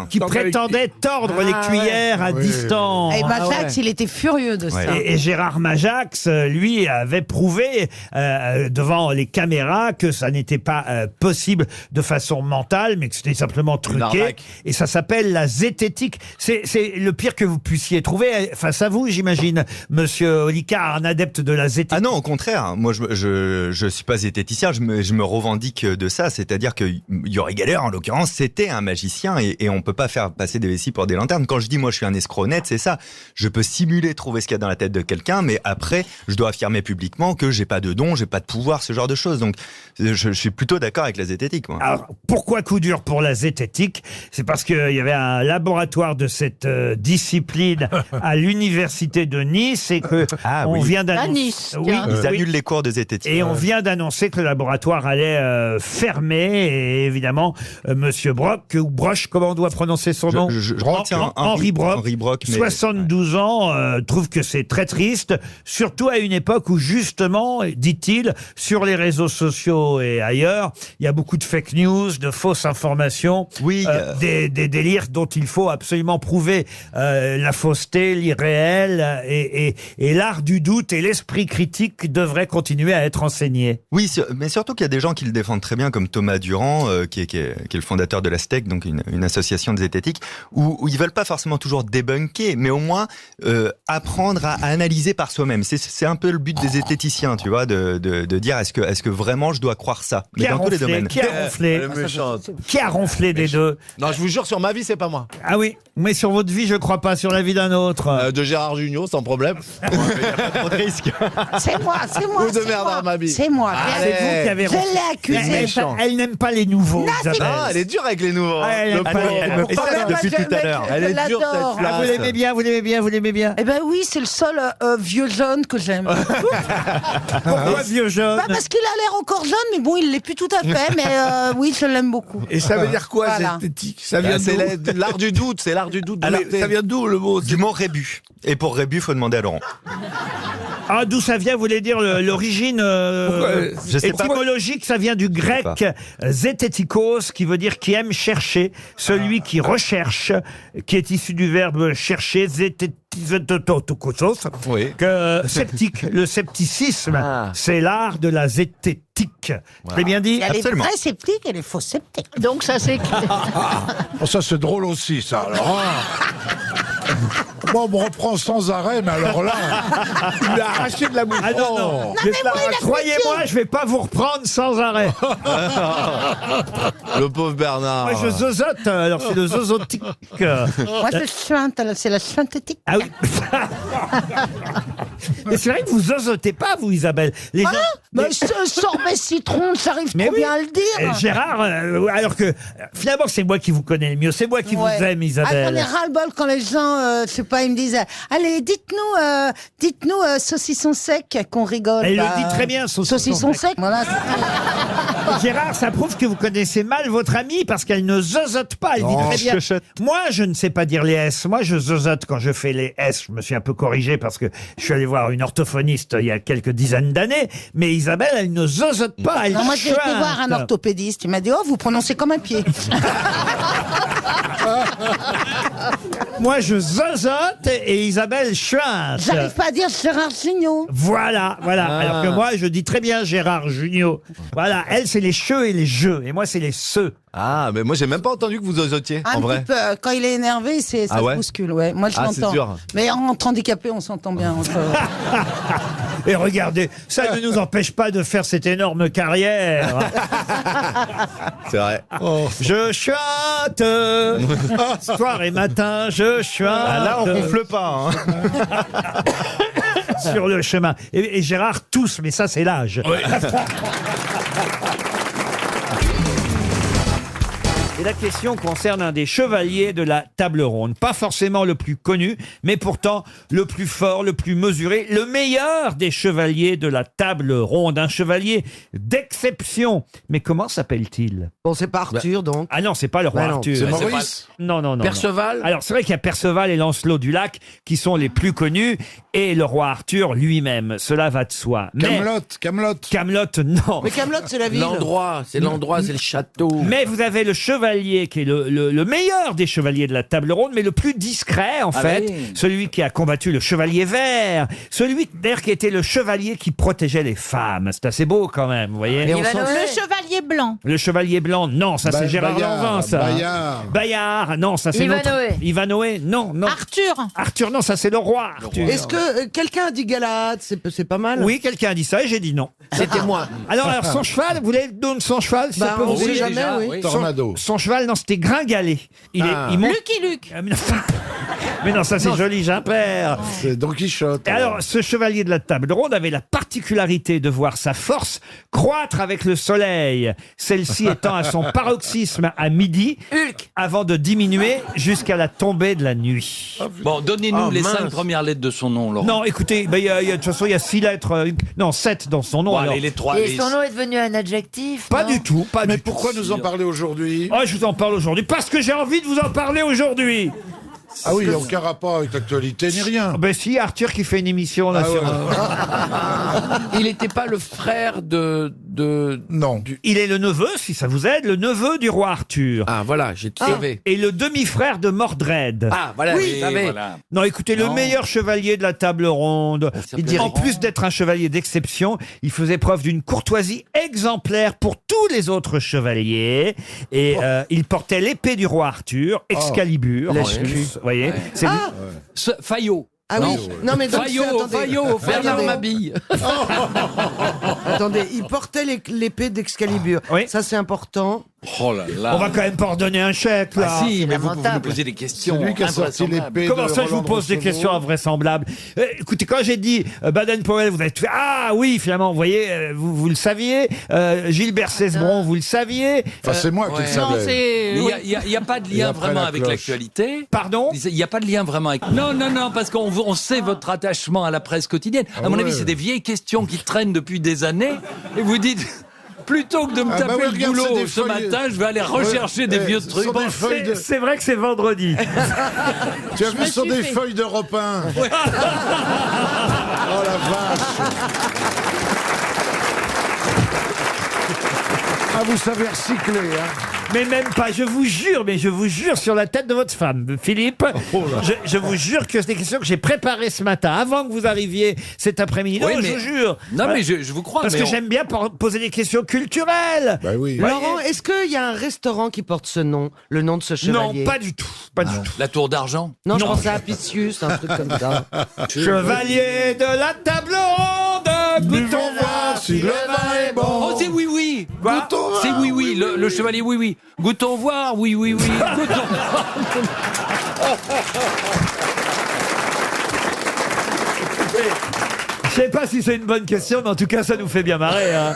qui prétendait tordre les cuillères à distance. Et Majax, il était furieux de ça. Et Gérard Majax, lui, avait prouvé devant les caméras que ça n'était pas possible de façon mentale, mais que c'était simplement truqué. Et ça s'appelle la zététique. C'est le pire que vous puissiez trouver face à vous, j'imagine, monsieur Olicard, un adepte de la zététique. Ah non, au contraire. Moi, je suis pas zététicien, je me revendique de ça. C'est-à-dire que Uri Geller, en l'occurrence, c'était un magicien et on peut pas faire passer des vessies pour des lanternes. Quand je dis, moi, je suis un escroc honnête, c'est ça. Je peux simuler trouver ce qu'il y a dans la tête de quelqu'un, mais après, je dois affirmer publiquement que j'ai pas de don, j'ai pas de pouvoir, ce genre de choses. Donc, je suis plutôt d'accord avec la zététique, moi. Alors, pourquoi coup dur pour la zététique? C'est parce qu'il y avait un laboratoire de cette discipline à l'université de Nice et que on vient d'annoncer... Nice, ils annulent les cours de zététique. Et on vient d'annoncer que le laboratoire allait fermer. Et évidemment, monsieur Brock, ou Broch, comment on doit prononcer son nom? Henri Brock, Henri Brock, 72 ans, trouve que c'est très triste, surtout à une époque où justement, dit-il, sur les réseaux sociaux et ailleurs, il y a beaucoup de fake news, de fausses informations, des délires dont il faut absolument prouver la fausseté, l'irréel, et l'art du doute et l'esprit critique devraient continuer à être enseignés. Oui, mais surtout qu'il y a des gens qui le défendent très bien, comme Thomas Durand, qui est le fondateur de la STEC, donc une association de zététique, où ils veulent pas forcément toujours débunker, mais au moins apprendre à analyser par soi-même. C'est un peu le but des zététiciens, tu vois, de dire est-ce que vraiment je dois croire ça, mais dans tous les domaines. Qui a ronflé Qui a ronflé des deux? Non, je vous jure, sur ma vie, c'est pas moi. Ah oui, mais sur votre vie, je crois pas, sur la vie d'un autre. De Gérard Jugnot, sans problème. Il n'y a pas trop de risque. C'est moi. Ou de Bernard Mabille. C'est moi. C'est vous qui avez Je l'ai accusé. Elle n'aime pas les nouveaux. Non, c'est Isabelle. Ah, elle est dure avec les nouveaux. Elle aime pas les- Et ça, depuis tout à l'heure. Elle est dure, cette Ah, place. vous l'aimez bien, vous l'aimez bien, vous l'aimez bien. Eh ben oui, c'est le seul vieux jeune que j'aime. Pourquoi vieux jeune? Parce qu'il a l'air encore jeune, mais bon, il l'est plus tout à fait. Mais oui, je l'aime beaucoup. Et ça veut dire quoi, Voilà. zététique? Ça vient C'est d'où? l'art du doute, c'est l'art du doute. Alors, ça vient d'où le mot? Du mot rébut. Et pour rébut, faut demander à Laurent. Ah, d'où ça vient, vous voulez dire l'origine Je sais pas. étymologique, ça vient du grec zététikos, qui veut dire qui aime chercher, celui qui recherche, qui est issu du verbe chercher, zététikos, Oui. que sceptique, le scepticisme, c'est l'art de la zététique. Je l'ai bien dit? Il y a les Absolument. vrais sceptiques et les faux sceptiques. Donc ça c'est Oh, ça, c'est drôle aussi, ça. Alors, moi, on me reprend sans arrêt, mais alors là... Il a arraché de la bouche. Ah non, non. Non, mais moi, il a Croyez-moi, je vais pas vous reprendre sans arrêt. Le pauvre Bernard. Moi, je zozote, alors c'est le zozotique. Moi, je chante, c'est la synthétique. Ah oui. Mais c'est vrai que vous zozotez pas, vous, Isabelle. Les gens... Mais sorbet citron, j'arrive trop oui. bien à le dire. Gérard, alors que finalement c'est moi qui vous connais le mieux, c'est moi qui Ouais. vous aime, Ah, j'en ai Isabelle. ras-le-bol quand les gens, je sais pas, ils me disent allez, dites-nous saucisson sec, qu'on rigole. Elle Bah, le dit très bien, saucisson sec. Voilà. Gérard, ça prouve que vous connaissez mal votre amie parce qu'elle ne zozote pas. Elle dit très bien. Moi, je ne sais pas dire les S. Moi, je zozote quand je fais les S. Je me suis un peu corrigé parce que je suis allé voir une orthophoniste il y a quelques dizaines d'années. Mais Isabelle, elle ne zozote pas. Elle Non, moi, j'ai été chuinte. voir un orthopédiste. Il m'a dit, oh, vous prononcez comme un pied. Moi, je zozote et Isabelle chuinte. J'arrive pas à dire Gérard Jugnot. Voilà, voilà. Ah. Alors que moi, je dis très bien Gérard Jugnot. Voilà, elle, c'est les cheux et les jeux. Et moi, c'est les ceux. Ah, mais moi j'ai même pas entendu que vous osotiez, Un en vrai. petit peu, quand il est énervé, ça Ah ouais se bouscule. Ouais. Moi, je Ah, c'est l'entends. sûr. Mais entre handicapés, on s'entend bien. Et regardez, ça ne nous empêche pas de faire cette énorme carrière. C'est vrai. Je chante soir et matin, je chante. Ah, là, on gonfle pas. Sur le chemin. Et Gérard tousse, mais ça, c'est l'âge. Et la question concerne un des chevaliers de la table ronde. Pas forcément le plus connu, mais pourtant le plus fort, le plus mesuré, le meilleur des chevaliers de la table ronde. Un chevalier d'exception. Mais comment s'appelle-t-il? Bon, c'est pas Arthur, donc. Ah non, c'est pas le roi Bah non. Arthur. C'est Maurice. Non, non, non. Perceval. Alors c'est vrai qu'il y a Perceval et Lancelot du Lac qui sont les plus connus et le roi Arthur lui-même. Cela va de soi. Mais Camelot. Camelot, non. Mais Camelot, c'est la ville. L'endroit, c'est le château. Mais vous avez le chevalier qui est le meilleur des chevaliers de la table ronde, mais le plus discret en fait. oui. Celui qui a combattu le chevalier vert. Celui d'ailleurs qui était le chevalier qui protégeait les femmes. C'est assez beau quand même, vous voyez. Et on s'en Le chevalier blanc. Le chevalier blanc, non, ça c'est Gérard Bayard, Lanvin, ça. Bayard. Non, ça c'est Ivanoé. l'autre. Ivanoé, non, non. Arthur. Non, ça c'est le roi Arthur. Est-ce que quelqu'un a dit Galahad? C'est pas mal. Oui, quelqu'un a dit ça et j'ai dit non. C'était moi. Alors son cheval, vous voulez le nom de son cheval si ça Bah, peut on vous sait aider? jamais, oui. Tornado. Son cheval, non, c'était Gringalet. Il monte... Lucky Luke. Mais non, ça c'est joli, Gimpère. C'est Don Quichotte. Et alors, ce chevalier de la table ronde avait la particularité de voir sa force croître avec le soleil, celle-ci étant à son paroxysme à midi, avant de diminuer jusqu'à la tombée de la nuit. Bon, donnez-nous les mince. 5 premières lettres de son nom, Laurent. Non, écoutez, bah, de toute façon, il y a 6 lettres, non, 7 dans son nom. Bon, alors. allez, les 3. Et son nom est devenu un adjectif. Pas non du tout, pas Mais du pourquoi tout. nous en parler aujourd'hui? Oh, je vous en parle aujourd'hui parce que j'ai envie de vous en parler aujourd'hui. Ah oui, il n'y a aucun rapport avec l'actualité ni rien. Ben si, Arthur qui fait une émission là Ah sur... ouais. Il n'était pas le frère de... Non. Il est le neveu, si ça vous aide, le neveu du roi Arthur. Ah voilà, j'ai trouvé. Et le demi-frère de Mordred. Ah voilà, Oui. je savais. Voilà. Non, écoutez, le meilleur chevalier de la table ronde. En plus d'être un chevalier d'exception, il faisait preuve d'une courtoisie exemplaire pour tous les autres chevaliers. Et il portait l'épée du roi Arthur, Excalibur. Vous voyez, c'est Fayot. Ah oui, non mais donc, Fayot, Bernard Mabille. Attendez, il portait l'épée d'Excalibur. Oui. Ça c'est important. Oh là là. On va quand même pas redonner un chèque, là. Ah si, mais vous nous posez des questions. C'est lui qui a sorti l'épée. Comment de ça, je vous Roland pose des Roncevaux. questions invraisemblables? Écoutez, quand j'ai dit Baden-Powell, vous avez fait ah oui, finalement, vous voyez, vous le saviez. Gilbert Cesbron, vous le saviez. Enfin, c'est moi qui le Non, savais. c'est. Il n'y a pas de lien après vraiment la avec cloche. l'actualité. Pardon? Il n'y a pas de lien vraiment avec. Non, parce qu'on sait votre attachement à la presse quotidienne. À mon avis, c'est des vieilles questions qui traînent depuis des années. Et vous dites. Plutôt que de me Ah taper bah oui, le regarde, c'est boulot des ce feuilles- matin, je vais aller rechercher des vieux ce trucs. sont des feuilles de- C'est vrai que c'est vendredi. Tu as vu sur des feuilles de repas. Oh la vache. Ah, vous savez recycler, hein. Mais même pas, je vous jure sur la tête de votre femme, Philippe. Je vous jure que c'est des questions que j'ai préparées ce matin, avant que vous arriviez cet après-midi. Non, Oui, je mais- vous jure. Non, mais je vous crois. Parce mais que on- j'aime bien poser des questions culturelles. Bah oui. Laurent, est-ce qu'il y a un restaurant qui porte ce nom, le nom de ce Non, chevalier? pas du tout. Pas du tout. La tour d'argent. Non, je pensais à Apicius, un truc comme ça. Chevalier de la table ronde, goûtons voir si le vin est bon. Oh, c'est oui, oui. Quoi? C'est oui, oui. Le chevalier, oui, oui. Goûtons voir, oui, oui, oui. Goûtons voir. Je sais pas si c'est une bonne question, mais en tout cas, ça nous fait bien marrer. Hein.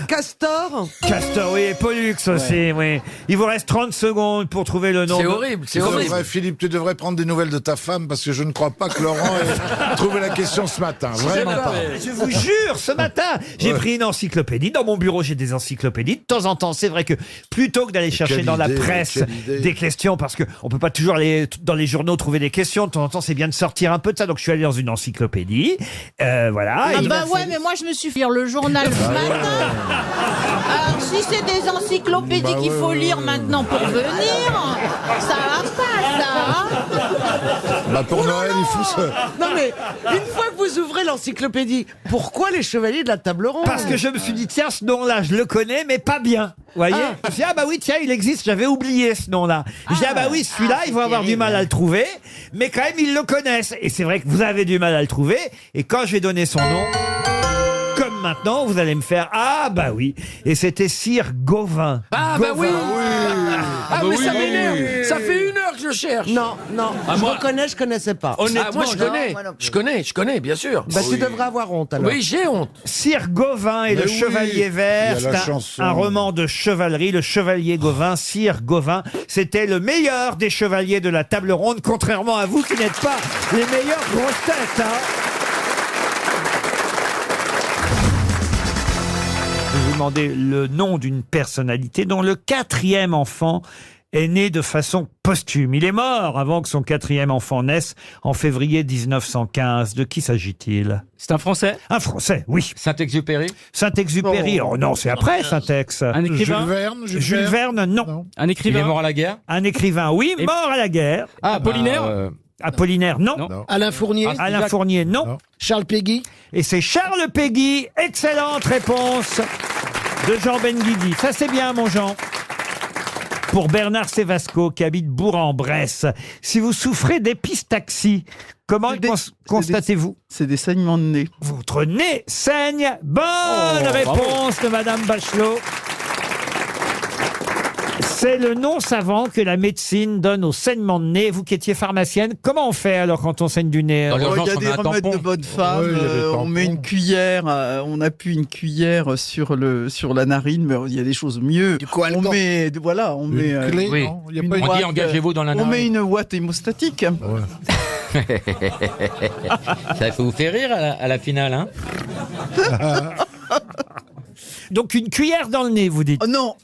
Castor? Castor, oui, et Pollux aussi, oui. Il vous reste 30 secondes pour trouver le nom. C'est de- horrible, c'est Tu horrible. devrais, Philippe, tu devrais prendre des nouvelles de ta femme parce que je ne crois pas que Laurent ait trouvé la question ce matin. Vraiment pas. Je vous jure, ce matin, j'ai pris une encyclopédie. Dans mon bureau, j'ai des encyclopédies. De temps en temps, c'est vrai que plutôt que d'aller chercher quelle dans la idée, presse quelle idée. des questions, parce que on peut pas toujours aller dans les journaux trouver des questions. De temps en temps, c'est bien de sortir un peu de ça. Donc, je suis allé dans une encyclopédie. Voilà. Ah Et- bah ouais, mais moi je me suis fait lire le journal ce matin. Alors si c'est des encyclopédies Bah qu'il ouais, faut ouais, lire ouais. maintenant pour venir, ça va pas ça. Bah pour Noël, il faut se... Non mais, une fois que vous ouvrez l'encyclopédie, pourquoi les chevaliers de la table ronde? Parce que je me suis dit, tiens, ce nom-là, je le connais, mais pas bien. Vous voyez? Je me suis dit, ah bah oui, tiens, il existe, j'avais oublié ce nom-là. Je dis, ah bah oui, celui-là, ils vont avoir du mal à le trouver, mais quand même, ils le connaissent. Et c'est vrai que vous avez du mal à le trouver, et quand je vais donner son nom, comme maintenant, vous allez me faire, ah bah oui. Et c'était Sir Gauvin. Ah bah oui. Ah mais oui, ça oui, m'énerve. oui. Ça fait 1 heure que je cherche. Non, non, je moi- reconnais, je connaissais pas. Ah, moi je connais. Je connais, bien sûr. Bah tu devrais avoir honte alors. Oui, j'ai honte. Sir Gauvin et Mais le oui, Chevalier Vert, il y a la c'est chanson. un roman de chevalerie, le Chevalier Gauvin, Sir Gauvin. C'était le meilleur des chevaliers de la table ronde, contrairement à vous qui n'êtes pas les meilleures grosses têtes. Hein. Je vais vous demander le nom d'une personnalité dont le 4e enfant est né de façon posthume. Il est mort avant que son 4e enfant naisse en février 1915. De qui s'agit-il? C'est un Français? Un Français, oui. Saint-Exupéry. Saint-Exupéry. Oh non, c'est après Saint-Ex. Un écrivain? Jules Verne, Jules Verne, non. Un Il écrivain? est mort à la guerre. Un écrivain, oui, Et- mort à la guerre. Apollinaire? Apollinaire, non. Non. Alain Fournier, Alain Fournier, non. Charles Péguy. Et c'est Charles Péguy. Excellente réponse de Jean Benguigui. Ça, c'est bien, mon Jean. Pour Bernard Sévasco, qui habite Bourg-en-Bresse. Si vous souffrez d'épistaxie, comment constatez-vous? C'est des saignements de nez. Votre nez saigne. Bonne réponse de Madame Bachelot. C'est le nom savant que la médecine donne au saignement de nez. Vous qui étiez pharmacienne, comment on fait alors quand on saigne du nez? Dans l'urgence, Il y a on des met un remèdes de tampon. bonne femme. Ouais, il y a des on tampons. met une cuillère, on appuie une cuillère sur la narine, mais il y a des choses mieux. quoi, On met, voilà, on met. Une clé, oui. non? Il y a une pas une... On dit ouate, engagez-vous dans la On met narine. une ouate hémostatique. Ça vous fait rire à la finale, hein? Donc une cuillère dans le nez, vous dites. Oh non,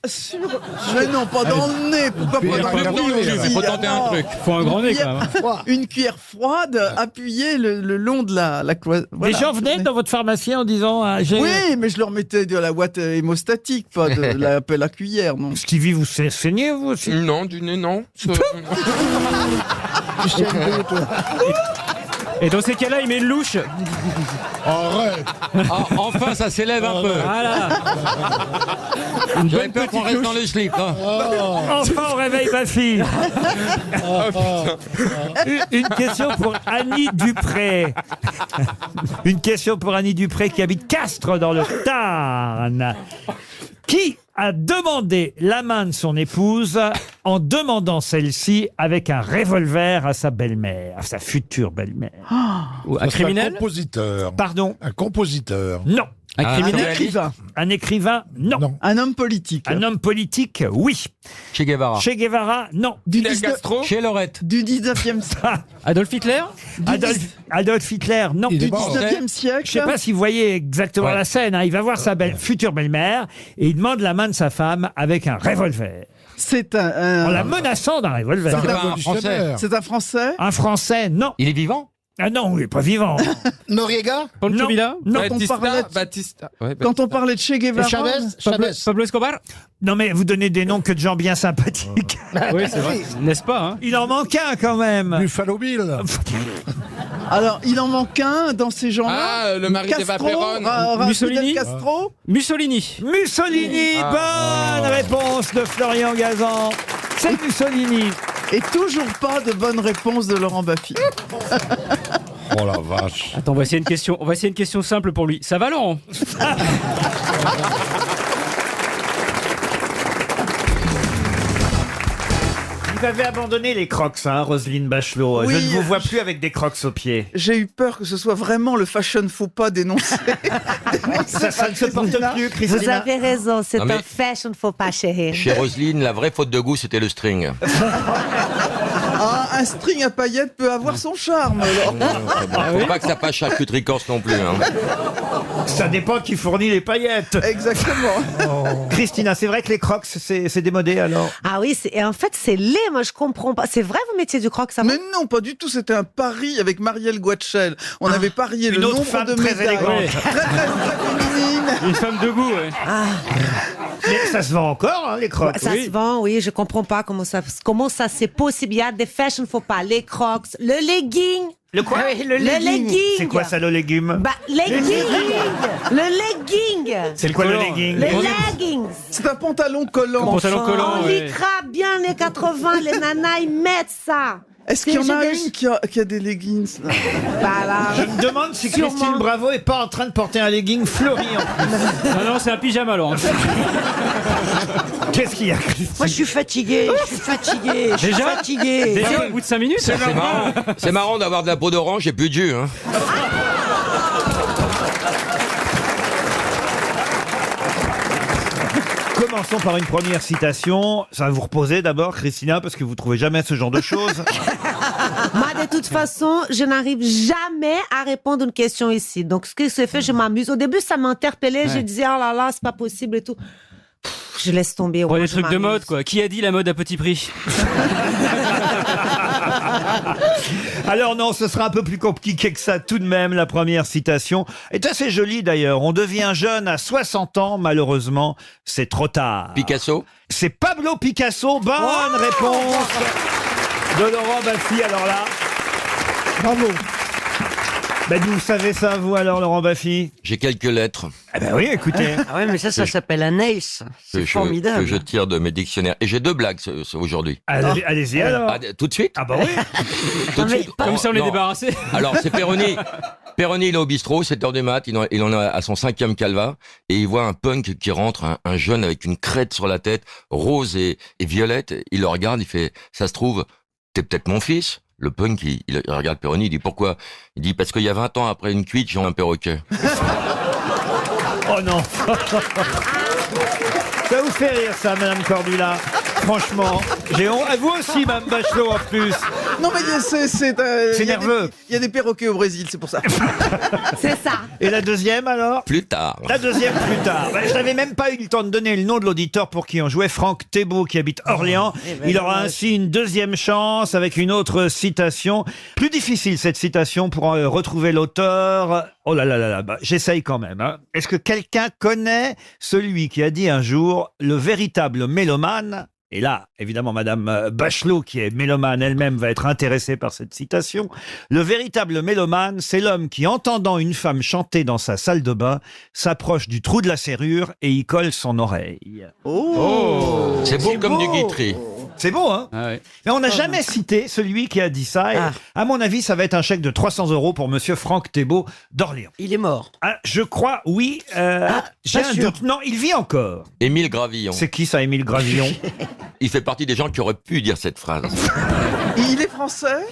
mais non, pas dans le nez. Pourquoi pas dans le nez? Faut tenter un truc. Faut un grand nez quand même. Une cuillère froide appuyée le long de la cloison. Les gens venaient dans votre pharmacie en disant Oui, mais je leur mettais de la ouate hémostatique, pas de la cuillère, non. Stevie, vous saignez, vous aussi? Non, du nez, non. Et dans ces cas-là, il met une louche. Arrête. Ah, enfin, ça s'élève un peu. Voilà. J'avais peur qu'on reste dans les slips. Hein. Enfin, on réveille ma fille. Une question pour Annie Dupré. Une question pour Annie Dupré qui habite Castres dans le Tarn. Qui a demandé la main de son épouse en demandant celle-ci avec un revolver à sa belle-mère, à sa future belle-mère? Un criminel? Un compositeur. Pardon? Un compositeur. Non. Un criminel? Un écrivain? Un écrivain? Non. Un homme politique? Un homme politique? Oui. Che Guevara. Che Guevara? Non. Chez Lorette. Du 19e siècle? Adolf Hitler? Adolf Hitler? Non. Du 19e siècle? Je sais pas si vous voyez exactement la scène. Hein. Il va voir sa future belle-mère et il demande la main de sa femme avec un revolver. C'est un... En la menaçant d'un revolver. C'est un Français. C'est un Français? Un Français? Non. Il est vivant? Ah non, il n'est pas vivant. Noriega? Poncho Villa? Non. Batista. Quand on parlait de Che Guevara? Pablo Escobar? Non mais vous donnez des noms que de gens bien sympathiques. Oui, c'est vrai. N'est-ce pas hein? Il en manque un quand même. Buffalo Bill. Alors, il en manque un dans ces gens-là. Ah, le mari d'Eva Perón. Mussolini? Castro? Mussolini. Mussolini, bonne réponse de Florian Gazan. C'est Mussolini. Et toujours pas de bonne réponse de Laurent Baffy. Oh la vache. Attends, on va essayer une question simple pour lui. Ça va, Laurent? Vous avez abandonné les crocs, hein, Roselyne Bachelot. Oui, Je ne vous vois plus avec des crocs aux pieds. J'ai eu peur que ce soit vraiment le fashion faux pas dénoncé. Ça ne se porte plus, Vous Christina. avez raison, c'est Non, mais- un fashion faux pas chérie. Chez Roselyne, la vraie faute de goût, c'était le string. Un string à paillettes peut avoir son charme. Faut pas que ça passe charcuterie corse non plus. Hein. Ça dépend qui fournit les paillettes. Exactement. Christina, c'est vrai que les crocs, c'est démodé alors? Ah oui, et en fait, c'est laid, moi je comprends pas. C'est vrai, vous mettiez du croc, ça va? Mais non, pas du tout. C'était un pari avec Marielle Guatchel. On avait parié Une le autre nombre femme de très médailles. élégante. Très féminine. Une femme de goût, ouais. Mais ça se vend encore, hein, les crocs. Ça se vend, oui, je comprends pas comment ça c'est possible. Il y a des fashion faux pas, les crocs, le legging. Le quoi? Le legging. C'est quoi ça, le légume? Bah, legging. Le legging. C'est quoi le legging? Les leggings. C'est un pantalon collant. Pantalon collant, On ouais. lycra bien les 80, les nanas, ils mettent ça. Est-ce qu'il y en a J'ai des- une qui a des leggings là? Bah là. Je me demande si Sûrement. Christine Bravo est pas en train de porter un legging fleuri. Non, c'est un pyjama, Laurent. Qu'est-ce qu'il y a, Christine? Moi, je suis fatiguée. Je suis Déjà fatiguée. Déjà, au bout de 5 minutes? C'est marrant d'avoir de la peau d'orange et plus de jus. Hein. Commençons par une première citation. Ça va vous reposer d'abord, Christina, parce que vous trouvez jamais ce genre de choses. Moi, de toute façon, je n'arrive jamais à répondre à une question ici. Donc, ce que je fais, je m'amuse. Au début, ça m'interpellait. Je disais, oh là là, c'est pas possible et tout. Je laisse tomber. Pour ouais, des je trucs de m'amuse. mode, quoi. Qui a dit la mode à petit prix? Alors non, ce sera un peu plus compliqué que ça tout de même. La première citation est assez jolie d'ailleurs. On devient jeune à 60 ans, malheureusement, c'est trop tard. Picasso? C'est Pablo Picasso. Bonne réponse de Laurent Baffy. Alors là, Bravo. ben vous savez ça, vous alors, Laurent Baffy? J'ai quelques lettres Eh ben oui, écoutez. Ah ouais, mais ça s'appelle un ace. C'est formidable. que je tire de mes dictionnaires. Et j'ai 2 blagues aujourd'hui. Allez-y alors. Ah, tout de suite? Ah bah oui. Tout de suite. Comme ça, on est Non. débarrassé. Alors, c'est Perroni. Perroni, il est au bistrot, 7h du mat, il en a à son 5e calva, et il voit un punk qui rentre, un jeune avec une crête sur la tête, rose et violette. Il le regarde, il fait, ça se trouve, t'es peut-être mon fils. Le punk, il regarde Perroni, il dit, pourquoi? Il dit, parce qu'il y a 20 ans, après une cuite, j'ai un perroquet. Oh non. Ça vous fait rire ça, Madame Cordula? Franchement, j'ai honte. Vous aussi, Mme Bachelot, en plus. Non, mais c'est nerveux. Il y a des perroquets au Brésil, c'est pour ça. C'est ça. Et la deuxième, alors? Plus tard. La deuxième plus tard. Je n'avais même pas eu le temps de donner le nom de l'auditeur pour qui on jouait, Franck Thébault, qui habite Orléans. Il aura ainsi une deuxième chance avec une autre citation. Plus difficile, cette citation, pour retrouver l'auteur. Oh là là là là, j'essaye quand même. Hein. Est-ce que quelqu'un connaît celui qui a dit un jour « Le véritable mélomane », et là, évidemment, Madame Bachelot, qui est mélomane elle-même, va être intéressée par cette citation. Le véritable mélomane, c'est l'homme qui, entendant une femme chanter dans sa salle de bain, s'approche du trou de la serrure et y colle son oreille. Oh, c'est beau comme du Guitry. C'est beau, hein? Mais on n'a jamais cité celui qui a dit ça. Et à mon avis, ça va être un chèque de 300 € pour Monsieur Franck Thébault d'Orléans. Il est mort. Je crois, oui. J'ai un doute. Non, il vit encore. Émile Gravillon. C'est qui ça, Émile Gravillon? Il fait partie des gens qui auraient pu dire cette phrase. Il est français?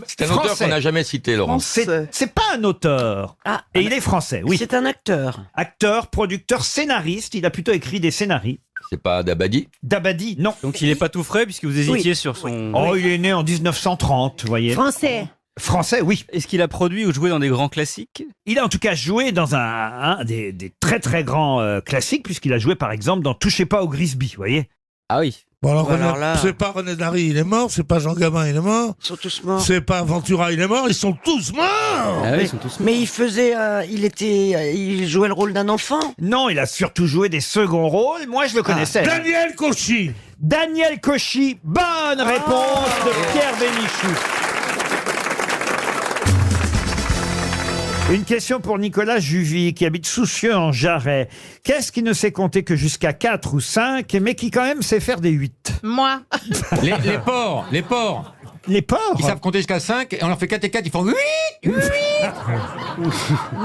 C'est un auteur qu'on n'a jamais cité, Laurent. C'est pas un auteur. Et il est français, oui. C'est un acteur. Acteur, producteur, scénariste. Il a plutôt écrit des scénarios. C'est pas Dabadi? Dabadi, non. Donc il n'est pas tout frais puisque vous hésitiez sur son... Oh, il est né en 1930, vous voyez. Français. Français, oui. Est-ce qu'il a produit ou joué dans des grands classiques? Il a en tout cas joué dans un des très très grands classiques, puisqu'il a joué par exemple dans Touchez pas au Grisby, vous voyez. Ah oui. Bon alors, Alors là- c'est pas René Dary, il est mort, c'est pas Jean Gabin, il est mort, Ils sont tous morts. c'est pas Ventura, il est mort, ils sont tous morts. Ah oui, ils sont tous... Mais il faisait, il jouait le rôle d'un enfant. Non, il a surtout joué des seconds rôles. Moi, je le connaissais. Daniel Cauchy. Daniel Cauchy. Bonne réponse de Pierre Bénichou. Une question pour Nicolas Juvy, qui habite Soucieux en Jarret. Qu'est-ce qui ne sait compter que jusqu'à 4 ou 5, mais qui quand même sait faire des 8? Moi. Les porcs. Les porcs? Ils savent compter jusqu'à 5 et on leur fait 4 et 4, ils font 8.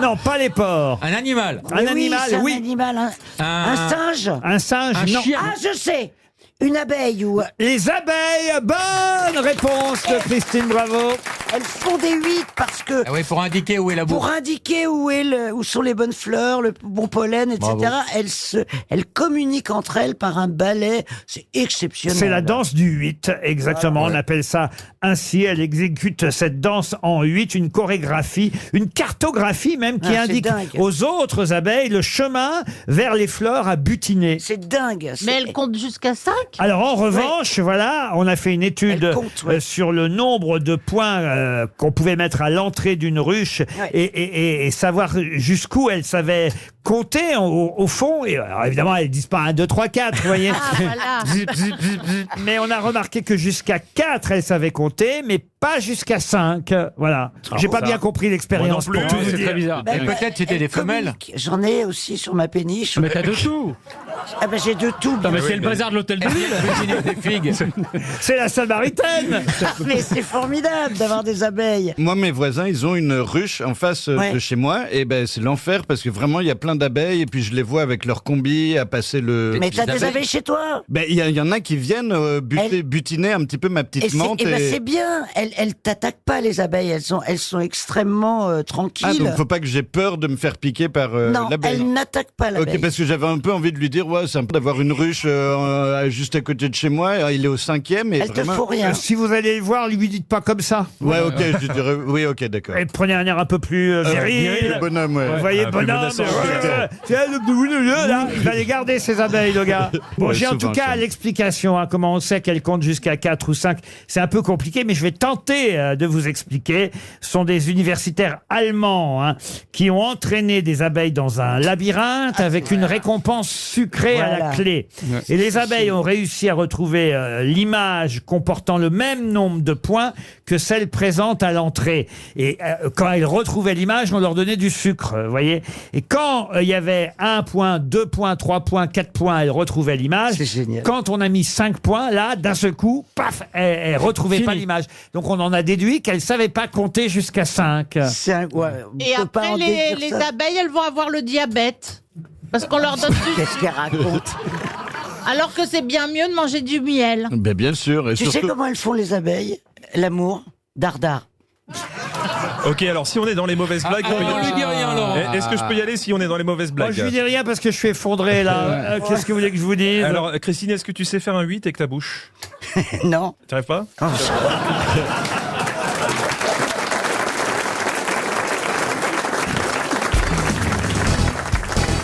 Non, pas les porcs. Un animal. Un animal, c'est oui. un animal. Un singe. Un singe, Un non. chien. Ah, je sais. Une abeille ou... Les abeilles, bonne réponse de Christine Bravo. Elles font des 8 parce que... Ah oui, pour indiquer où est la bourre. Pour indiquer où sont les bonnes fleurs, le bon pollen, etc. Elles communiquent entre elles par un ballet. C'est exceptionnel. C'est la danse du 8, exactement. On appelle ça ainsi. Elle exécute cette danse en 8, une chorégraphie, une cartographie même qui c'est indique dingue. aux autres abeilles le chemin vers les fleurs à butiner. C'est dingue. Mais elle compte jusqu'à 5? Alors en revanche, voilà, on a fait une étude Elle compte, ouais. sur le nombre de points qu'on pouvait mettre à l'entrée d'une ruche Ouais. et savoir jusqu'où elle savait compter au fond. Et alors, évidemment, elles disent pas 1, 2, 3, 4, vous voyez. Ah, voilà. Zip, zip, zip, zip. Mais on a remarqué que jusqu'à 4, elle savait compter, mais pas jusqu'à 5. Voilà. J'ai pas bien compris l'expérience. Moi non plus, pour tout vous c'est dire. très bizarre. Et peut-être c'était des femelles. J'en ai aussi sur ma péniche. Mais t'as de tout. Ah ben j'ai de tout. Non mais c'est le bazar de l'hôtel de ville. Des figues. C'est la Samaritaine. Mais c'est formidable d'avoir des abeilles. Moi, mes voisins, ils ont une ruche en face Ouais. de chez moi, et ben c'est l'enfer parce que vraiment il y a plein d'abeilles, et puis je les vois avec leur combi à passer le. Mais t'as des abeilles chez toi? Ben il y en a qui viennent butiner un petit peu ma petite menthe. Et ben c'est bien. Elles t'attaquent pas les abeilles. Elles sont extrêmement tranquilles. Ah, donc faut pas que j'ai peur de me faire piquer par non, l'abeille. elles n'attaquent pas l'abeille. Ok, parce que j'avais un peu envie de lui dire, ouais, c'est un peu d'avoir une ruche juste à côté de chez moi. Il est au 5e. Et Elles te vraiment... font rien. Si vous allez le voir, lui dites pas comme ça. Ouais, ok, je dirais, oui, ok, d'accord. Et prenez un air un peu plus viril. Bonhomme, ouais. Vous voyez, bonhomme. Là, il va les garder, ces abeilles, le gars. Bon, Ouais, j'ai en tout souvent, cas ça. l'explication, hein, comment on sait qu'elles comptent jusqu'à 4 ou 5. C'est un peu compliqué, mais je vais tenter de vous expliquer. Ce sont des universitaires allemands qui ont entraîné des abeilles dans un labyrinthe avec une récompense sucrée à la Voilà. clé. Et les abeilles ont réussi à retrouver l'image comportant le même nombre de points que celle présente à l'entrée. Et quand elles retrouvaient l'image, on leur donnait du sucre, vous voyez. Et quand il y avait 1 point, 2 points, 3 points, 4 points, elles retrouvaient l'image. C'est génial. Quand on a mis 5 points, là, d'un seul coup, paf, elles retrouvaient pas l'image. Donc on en a déduit qu'elles savaient pas compter jusqu'à 5. C'est un... ouais, on Et peut pas après, en déduire les ça. abeilles, elles vont avoir le diabète. Parce qu'on leur donne du... Qu'est-ce qu'elle raconte? Alors que c'est bien mieux de manger du miel. Ben, bien sûr. Et Tu surtout... sais comment elles font les abeilles? L'amour, dardard. Ok, alors si on est dans les mauvaises blagues, on peut y on aller. lui dit rien, Laurent. Est-ce que je peux y aller si on est dans les mauvaises Moi, blagues? je lui dis rien parce que je suis effondré là. Qu'est-ce que vous voulez que je vous dise? Alors, Christine, est-ce que tu sais faire un 8 avec ta bouche? Non. Tu arrives pas?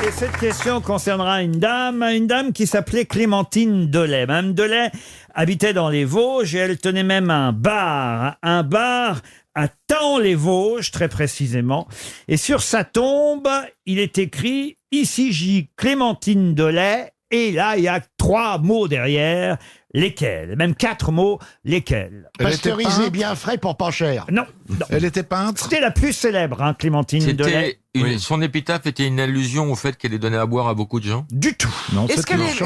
Et cette question concernera une dame qui s'appelait Clémentine Delay. Madame Delay habitait dans les Vosges et elle tenait même un bar à Taon-les-Vosges, très précisément. Et sur sa tombe, il est écrit « Ici J. Clémentine Delay ». Et là, il y a 3 mots derrière. Lesquels? Même 4 mots. Lesquels? Pasteurisé bien frais pour pas cher. Non. Elle était peintre? C'était la plus célèbre, hein, Clémentine Delay. Son épitaphe était une allusion au fait qu'elle ait donné à boire à beaucoup de gens? Du tout. Non, Est-ce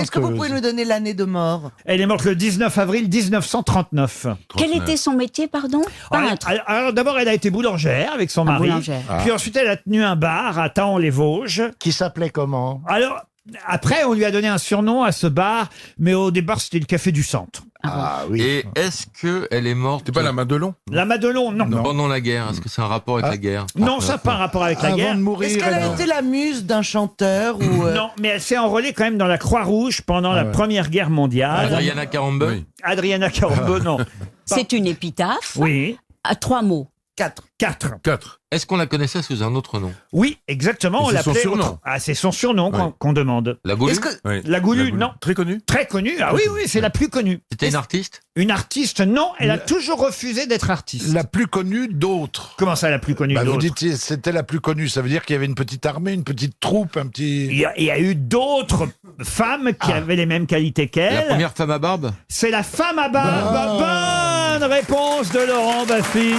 que vous pouvez nous donner l'année de mort? Elle est morte le 19 avril 1939. Quel était son métier, pardon? Peintre. Alors d'abord, elle a été boulangère avec son mari. boulangère. Puis ensuite, elle a tenu un bar à Taon-les-Vosges. Qui s'appelait comment? Alors, après, on lui a donné un surnom à ce bar, mais au départ, c'était le Café du Centre. Ah oui. Et est-ce qu'elle est morte? C'est pas la Madelon? La Madelon, non. Pendant la guerre, est-ce que c'est un rapport avec la guerre? Non, ça n'a pas un rapport avec la Avant guerre. de mourir. Est-ce qu'elle a elle été la muse d'un chanteur ou Non, mais elle s'est enrôlée quand même dans la Croix-Rouge pendant la Première Guerre mondiale. Adriana Carambeu? Oui. Adriana Carambeu, non. C'est une épitaphe Oui. à 3 mots. 4? 4. Est-ce qu'on la connaissait sous un autre nom? Oui, exactement. Et On c'est son l'appelait. surnom. Ah, c'est son surnom qu'on demande. La Goulue? Est-ce que Oui. La Goulue, non. Très connue? Très connue. Ah oui, c'est la plus connue. C'était une artiste? Une artiste, non. Elle a toujours refusé d'être artiste. La plus connue d'autres. Comment ça, la plus connue Vous d'autres? dites c'était la plus connue, ça veut dire qu'il y avait une petite armée, une petite troupe, un petit... Il y a eu d'autres femmes qui avaient les mêmes qualités La qu'elle. première femme à barbe? C'est la femme à barbe. Bonne réponse de Laurent Baffy.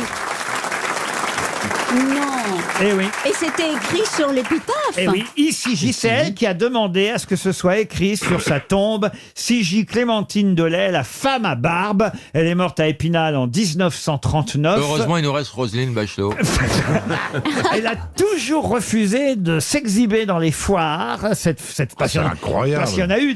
Non. Eh oui. Et c'était écrit sur l'épitaphe. Eh oui, ici J, c'est elle qui a demandé à ce que ce soit écrit sur sa tombe. J. Clémentine Delay, la femme à barbe. Elle est morte à Épinal en 1939. Heureusement, il nous reste Roselyne Bachelot. Elle a toujours refusé de s'exhiber dans les foires. Parce c'est incroyable. Parce qu'il y en a eu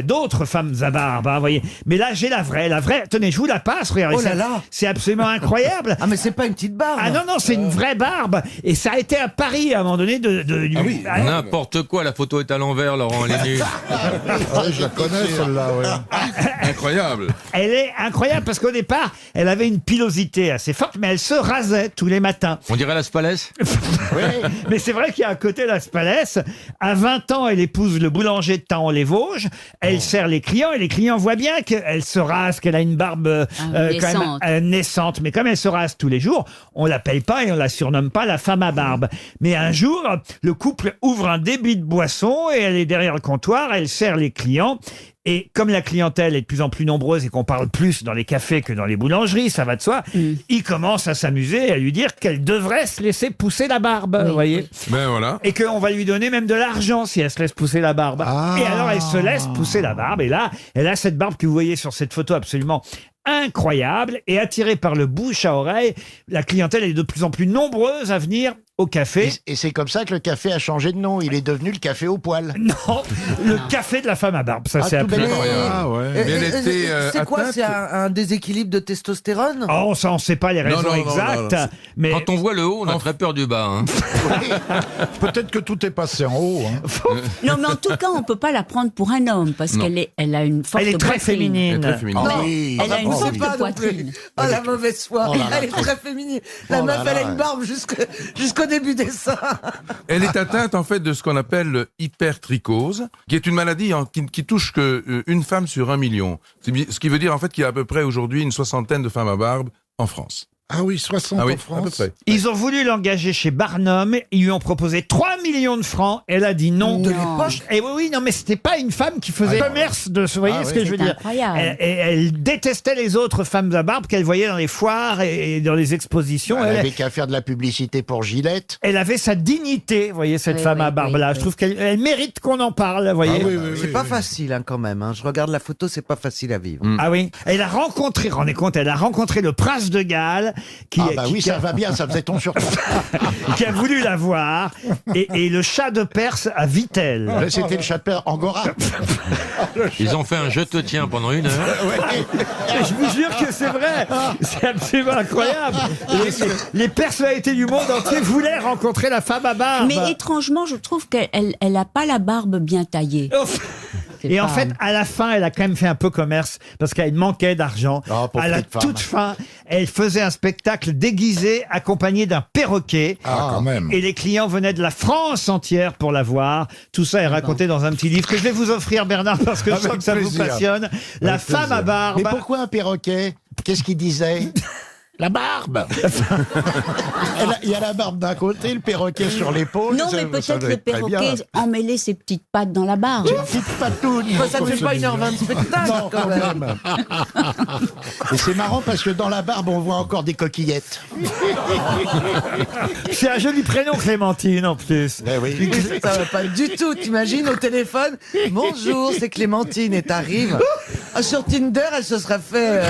d'autres femmes à barbe, hein, voyez. Mais là, j'ai la vraie. Tenez, je vous la passe, regardez. Oh là là. C'est absolument incroyable. Ah mais c'est pas une petite barbe. Ah non, c'est une vraie barbe. Et ça a été à Paris, à un moment donné, Ah oui. N'importe quoi, la photo est à l'envers, Laurent, elle est nulle. je la connais celle-là, ouais. Incroyable. Elle est incroyable parce qu'au départ, elle avait une pilosité assez forte, mais elle se rasait tous les matins. On dirait la Spalès? Mais c'est vrai qu'il y a à côté la Spalès. À 20 ans, elle épouse le boulanger de Taon-les-Vosges. Elle sert les clients et les clients voient bien qu'elle se rase, qu'elle a une barbe quand même naissante. Mais comme elle se rase tous les jours, on l'appelle pas et on la surnomme pas la femme à barbe. Mais un jour, le couple ouvre un débit de boisson et elle est derrière le comptoir, elle sert les clients. Et comme la clientèle est de plus en plus nombreuse et qu'on parle plus dans les cafés que dans les boulangeries, ça va de soi, il commence à s'amuser et à lui dire qu'elle devrait se laisser pousser la barbe, vous voyez. Ben voilà. Et qu'on va lui donner même de l'argent si elle se laisse pousser la barbe. Et alors elle se laisse pousser la barbe et là, elle a cette barbe que vous voyez sur cette photo absolument incroyable et attirée par le bouche à oreille, la clientèle est de plus en plus nombreuse à venir au café. Et c'est comme ça que le café a changé de nom. Il est devenu le café au poil. Non, le café de la femme à barbe, ça c'est appelé. Ah ouais. Mais elle était c'est quoi? atteinte. C'est un déséquilibre de testostérone? Oh, ça on sait pas les raisons exactes, mais Quand on voit le haut, on a très peur du bas. Hein. Peut-être que tout est passé en haut. Hein. Non, mais en tout cas, on peut pas la prendre pour un homme parce elle a une forte elle est très poitrine. féminine. Elle est très féminine. Non, oui. elle a une On forte sait pas non plus. poitrine. Oh la mauvaise foi. Oh là là. Elle est très féminine. La Oh meuf, là elle a là. une barbe jusqu'au début des seins. Elle est atteinte en fait de ce qu'on appelle l'hypertrichose, qui est une maladie qui touche que une femme sur 1 million. Ce qui veut dire en fait qu'il y a à peu près aujourd'hui une soixantaine de femmes à barbe en France. Ah oui, 60 Ah oui, en France. à peu près. Ils ont voulu l'engager chez Barnum, ils lui ont proposé 3 millions de francs, elle a dit non. De l'époque. Et oui, non, mais c'était pas une femme qui faisait commerce de ce, vous voyez ce que je veux C'est dire. incroyable. Elle détestait les autres femmes à barbe qu'elle voyait dans les foires et dans les expositions. Elle Elle, avait qu'à faire de la publicité pour Gillette. elle avait sa dignité, vous voyez, cette Oui, femme oui, à barbe-là. oui, Je oui. trouve qu'elle mérite qu'on en parle, vous voyez. C'est pas facile hein, quand même. Hein. Je regarde la photo, c'est pas facile à vivre. Ah oui, elle a rencontré, rendez compte, elle a rencontré le prince de Galles Oui, ça va bien, ça faisait ton surtout. qui a voulu la voir, et le chat de Perse à Vittel. C'était le chat de Perse, Angora. Ils ont fait un je te tiens pendant 1 heure. Je vous jure que c'est vrai. C'est absolument incroyable. Les personnalités du monde entier voulaient rencontrer la femme à barbe. Mais étrangement, je trouve qu'elle n'a pas la barbe bien taillée. Et en fait, à la fin, elle a quand même fait un peu commerce parce qu'elle manquait d'argent. À la toute fin, elle faisait un spectacle déguisé accompagné d'un perroquet. Quand même. Et les clients venaient de la France entière pour la voir. Tout ça est raconté dans un petit livre que je vais vous offrir, Bernard, parce que je sens que ça vous passionne. La femme à barbe. Mais pourquoi un perroquet? Qu'est-ce qu'il disait? La barbe. Il y a la barbe d'un côté, le perroquet sur l'épaule. Non, mais peut-être le perroquet emmêlait ses petites pattes dans la barbe. Une petite patoune. Ça ne fait pas 1h20 de spectacle, Non, quand même. Et c'est marrant parce que dans la barbe, on voit encore des coquillettes. C'est un joli prénom, Clémentine, en plus. Ça va pas du tout, t'imagines, au téléphone. Bonjour, c'est Clémentine, et t'arrives. Sur Tinder, elle se serait fait...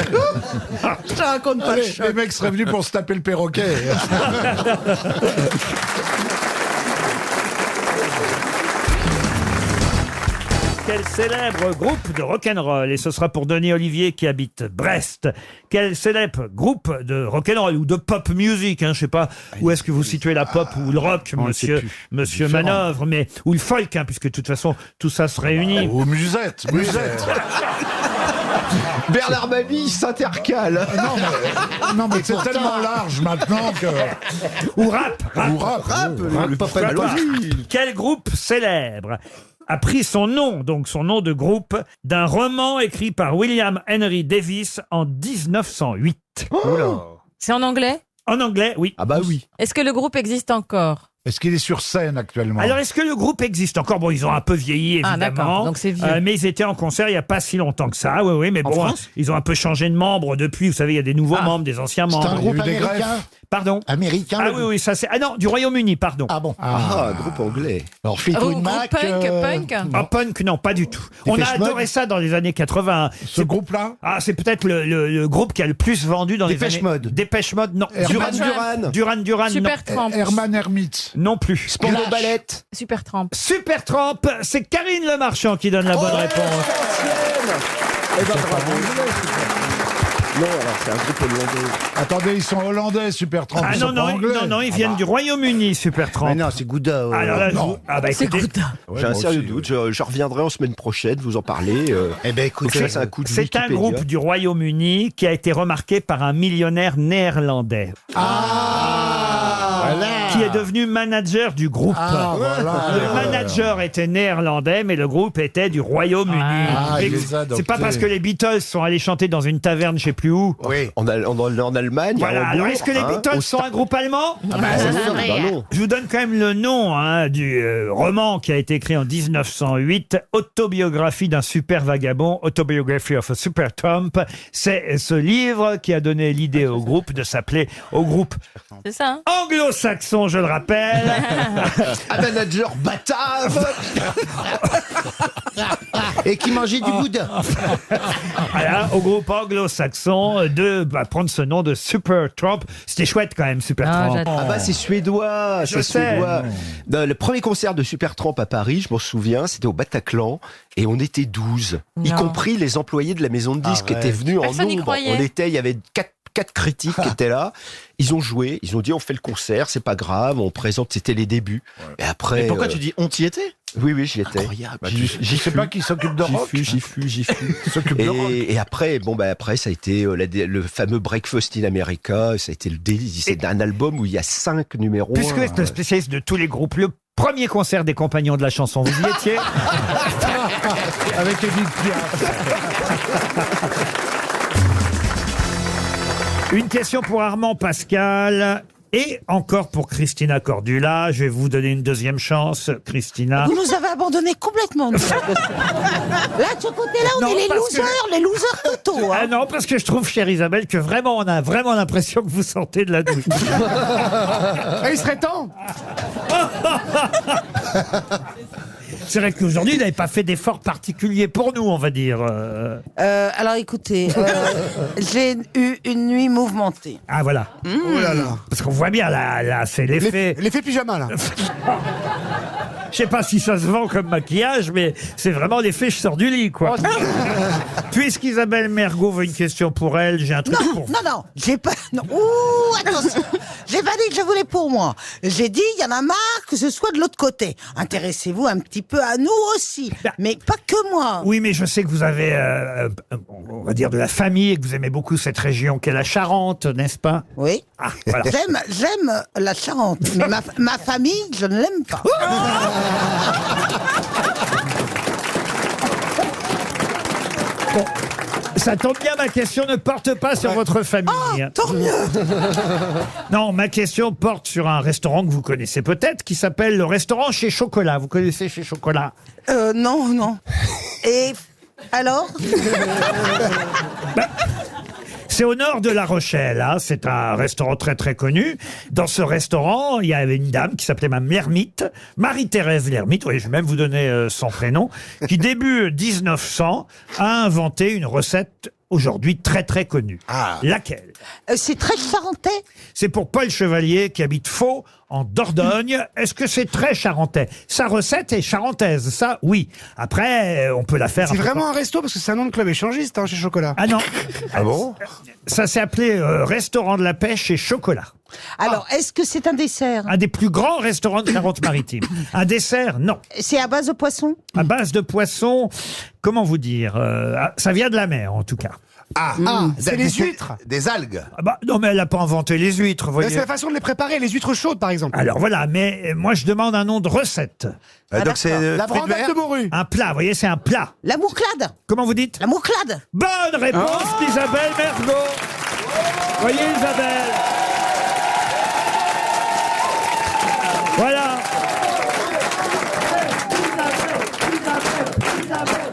Je te raconte pas le choc. Les mecs seraient venus pour se taper le perroquet. Quel célèbre groupe de rock'n'roll, et ce sera pour Denis Olivier qui habite Brest, quel célèbre groupe de rock'n'roll ou de pop music, je sais pas où est-ce que vous situez la pop ou le rock, monsieur Manœuvre, mais ou le folk, puisque de toute façon tout ça se réunit. Ou Musette. Bernard Mabille s'intercale. Non, mais c'est tellement large maintenant que... Ou rap. Le papa de Logique. Quel groupe célèbre a pris son nom de groupe, d'un roman écrit par William Henry Davies en 1908. C'est en anglais? En anglais, oui. Ah bah oui. Est-ce que le groupe existe encore? Est-ce qu'il est sur scène actuellement? Alors, est-ce que le groupe existe encore? Bon, ils ont un peu vieilli, évidemment. d'accord, donc c'est vieux. Mais ils étaient en concert il n'y a pas si longtemps que ça. Oui, mais bon, ils ont un peu changé de membres depuis. Vous savez, il y a des nouveaux membres, des anciens membres. C'est un groupe américain? Pardon? Américain? Ah oui, ça c'est... Ah non, du Royaume-Uni, pardon. Ah bon? Groupe anglais. Alors, Fleetwood Groupe Mac... punk? Punk, non, pas du tout. On a adoré ça dans les années 80. Ce groupe-là? C'est peut-être le groupe qui a le plus vendu dans les années... Dépêche Mode. Dépêche Mode, non. Duran. Supertramp. Herman Hermite. Non plus. Spandau Ballet. Supertramp. Supertramp, c'est Karine Le Marchand qui donne la bonne réponse. Eh ben bravo. Non, alors c'est un groupe hollandais. Attendez, ils sont hollandais, Supertramp. Ah non, ils viennent du Royaume-Uni, Supertramp. Mais non, c'est Gouda. Alors là, C'est écoutez, Gouda. J'ai un sérieux doute, je reviendrai en semaine prochaine vous en parler. Eh ben écoutez, c'est un coup de c'est un Wikipédia. groupe du Royaume-Uni qui a été remarqué par un millionnaire néerlandais. Qui est devenu manager du groupe. Le manager était néerlandais, mais le groupe était du Royaume-Uni. C'est pas parce que les Beatles sont allés chanter dans une taverne, je sais plus où. En Allemagne. Voilà. à Hambourg, Alors, est-ce que les Beatles sont un groupe allemand? non. Je vous donne quand même le nom du roman qui a été écrit en 1908, Autobiographie d'un super vagabond, Autobiography of a Super Trump. C'est ce livre qui a donné l'idée au groupe de s'appeler C'est ça, anglo-saxon, je le rappelle. Un manager batave. et qui mangeait du boudin. Voilà, au groupe anglo-saxon de prendre ce nom de Supertramp. C'était chouette quand même, Supertramp. C'est suédois. Je sais. Le premier concert de Supertramp à Paris, je m'en souviens, c'était au Bataclan et on était 12, y compris les employés de la maison de disques qui étaient venus en nombre. Il y avait 4 critiques qui étaient là. Ils ont joué, ils ont dit on fait le concert, c'est pas grave, on présente, c'était les débuts. Et après. Et pourquoi tu dis on t'y était? Oui, j'y étais. Incroyable. Je sais pas qui s'occupe de rock. J'y fus. Et après, après, ça a été le fameux Breakfast in America. Ça a été le délice. C'est un album où il y a 5 numéros. Puisque vous êtes le spécialiste de tous les groupes, le premier concert des Compagnons de la chanson, vous y étiez? Avec Edith Piaf. Une question pour Armand Pascal. Et encore pour Christina Cordula. Je vais vous donner une deuxième chance, Christina. Vous nous avez abandonnés complètement. Là, de ce côté-là, on est les losers totaux. Ah non, parce que je trouve, chère Isabelle, que vraiment, on a vraiment l'impression que vous sortez de la douche. Il serait temps. c'est vrai qu'aujourd'hui, vous n'avez pas fait d'efforts particuliers pour nous, on va dire. Alors écoutez, j'ai eu une nuit mouvementée. Ah voilà. Oh là là. Parce qu'on voit bien là, c'est l'effet. L'effet pyjama, là. Je sais pas si ça se vend comme maquillage, mais c'est vraiment l'effet je sors du lit, quoi. Puisqu'Isabelle Mergo veut une question pour elle, j'ai un truc pour vous. Non, j'ai pas. Non. Ouh, attention. J'ai pas dit que je voulais pour moi. J'ai dit, il y en a marre que ce soit de l'autre côté. Intéressez-vous un petit peu à nous aussi, mais pas que moi. Oui, mais je sais que vous avez, on va dire, de la famille et que vous aimez beaucoup cette région qu'est la Charente, n'est-ce pas? Oui. Ah, voilà. J'aime la Charente, mais ma famille, je ne l'aime pas. Bon, ça tombe bien, ma question ne porte pas sur votre famille. Oh, tant mieux. Non, ma question porte sur un restaurant que vous connaissez peut-être, qui s'appelle le restaurant Chez Chocolat. Vous connaissez Chez Chocolat? Non. Et alors? C'est au nord de La Rochelle, hein. C'est un restaurant très très connu. Dans ce restaurant, il y avait une dame qui s'appelait Mme Lermite, Marie-Thérèse Lermite, oui, je vais même vous donner son prénom, qui début 1900 a inventé une recette aujourd'hui très très connue. Laquelle? C'est très charentais? C'est pour Paul Chevalier qui habite Faux, en Dordogne. Est-ce que c'est très charentais? Sa recette est charentaise, ça, oui. Après, on peut la faire... C'est vraiment un resto parce que c'est un nom de club échangiste, hein, Chez Chocolat. Ah non. Ah bon? Ça s'est appelé Restaurant de la Pêche et Chocolat. Alors, est-ce que c'est un dessert? Un des plus grands restaurants de Charente-Maritime. Un dessert, non. C'est à base de poisson? À base de poisson, comment vous dire ça vient de la mer, en tout cas. C'est les huîtres. Des algues. Ah bah, non, mais elle n'a pas inventé les huîtres, vous voyez. C'est la façon de les préparer, les huîtres chaudes, par exemple. Alors voilà, mais moi je demande un nom de recette. Donc c'est la brandade de morue. Un plat, vous voyez, c'est un plat. La mourclade. Comment vous dites? La mourclade. Bonne réponse d'Isabelle Mergo. Voyez, Isabelle. Voilà.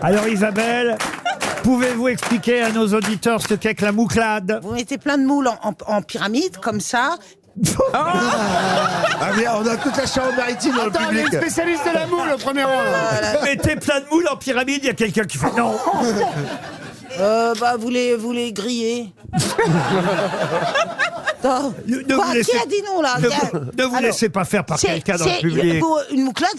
Alors Isabelle, pouvez-vous expliquer à nos auditeurs ce qu'est que la mourclade? Vous mettez plein de moules en pyramide, comme ça. Ah bien, on a toute la Charente-Maritime dans le Attends, il y a public. une spécialiste de la moule, le premier rang. Là. Mettez plein de moules en pyramide, il y a quelqu'un qui fait non. Vous les grillez. Attends. Ne vous laissez- Qui a dit non, là? Ne vous laissez pas faire par quelqu'un dans le public. Une mourclade,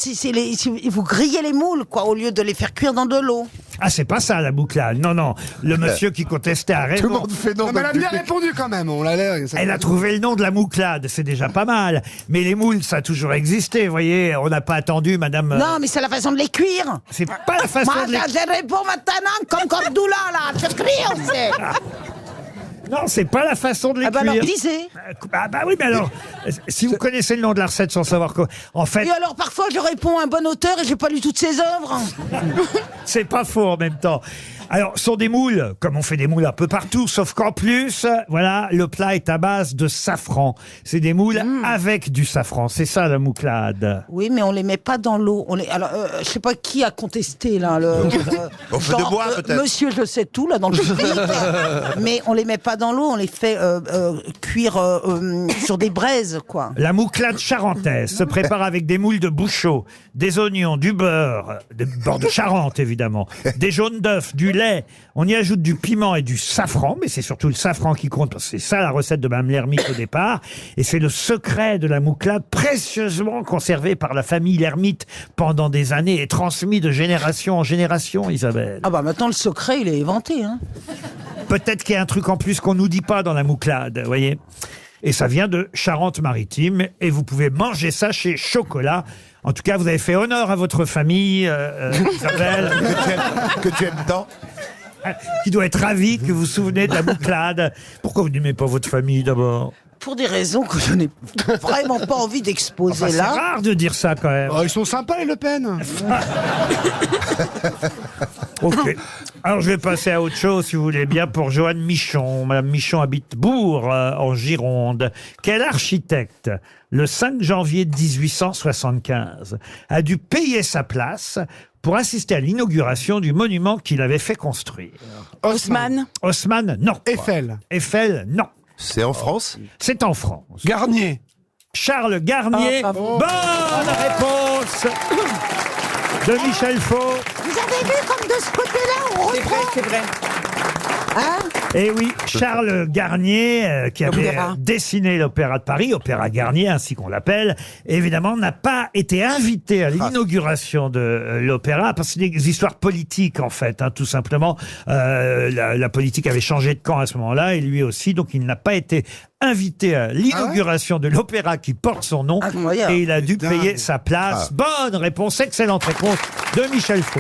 vous grillez les moules, quoi, au lieu de les faire cuire dans de l'eau. Ah, c'est pas ça la mourclade. Non. Le monsieur qui contestait a raison. Tout le monde fait non. Non, mais elle a bien répondu quand même. On l'a l'air. Elle a trouvé le nom de la mourclade, c'est déjà pas mal. Mais les moules, ça a toujours existé, vous voyez. On n'a pas attendu, madame. Non, mais c'est la façon de les cuire. C'est pas la façon Moi, de les... je réponds maintenant comme Cordula, là. Je crie aussi. Non, c'est pas la façon de les Ah bah cuire. alors, disez. Ah bah oui, mais alors, si vous connaissez le nom de la recette sans savoir quoi... En fait, Et alors, parfois, je réponds à un bon auteur et j'ai pas lu toutes ses œuvres. c'est pas faux en même temps. Alors, ce sont des moules, comme on fait des moules un peu partout, sauf qu'en plus, voilà, le plat est à base de safran. C'est des moules avec du safran. C'est ça, la mourclade. Oui, mais on les met pas dans l'eau. Alors, je sais pas qui a contesté, là. Au feu de bois, peut-être. Monsieur, je sais tout, là, dans le public. Mais on les met pas dans l'eau, on les fait cuire sur des braises, quoi. La mourclade charentaise se prépare avec des moules de bouchot, des oignons, du beurre de Charente évidemment, des jaunes d'œufs, du lait. On y ajoute du piment et du safran, mais c'est surtout le safran qui compte. Parce que c'est ça la recette de Mme Lermite au départ. Et c'est le secret de la mourclade précieusement conservé par la famille Lermite pendant des années et transmis de génération en génération, Isabelle. Ah bah maintenant, le secret, il est éventé, hein. Peut-être qu'il y a un truc en plus qu'on nous dit pas dans la mourclade, vous voyez. Et ça vient de Charente-Maritime. Et vous pouvez manger ça chez Chocolat. En tout cas, vous avez fait honneur à votre famille, Isabelle. Que tu aimes tant. Qui doit être ravie que vous vous souvenez de la mourclade. Pourquoi vous n'aimez pas votre famille d'abord? Pour des raisons que je n'ai vraiment pas envie d'exposer Enfin, c'est là. rare de dire ça quand même. Oh, ils sont sympas, les Le Pen. Ok. Alors je vais passer à autre chose, si vous voulez bien, pour Joanne Michon. Madame Michon habite Bourg, en Gironde. Quel architecte, le 5 janvier 1875, a dû payer sa place pour assister à l'inauguration du monument qu'il avait fait construire? Haussmann. Haussmann, non. Eiffel. Eiffel, non. C'est en France? C'est en France. Garnier. Charles Garnier. Ah, bravo. Bonne réponse de Michel Faux. Vous avez vu comme de ce côté-là, on reprend. C'est vrai. Hein? Et oui, Charles Garnier, qui avait L'opéra. dessiné l'Opéra de Paris, Opéra Garnier, ainsi qu'on l'appelle, évidemment, n'a pas été invité à l'inauguration de l'Opéra, parce que c'est des histoires politiques, en fait, hein, tout simplement. La politique avait changé de camp à ce moment-là, et lui aussi, donc il n'a pas été invité à l'inauguration de l'Opéra qui porte son nom, Incroyable. et il a dû Putain. payer sa place. Bonne réponse, excellente réponse de Michel Faux.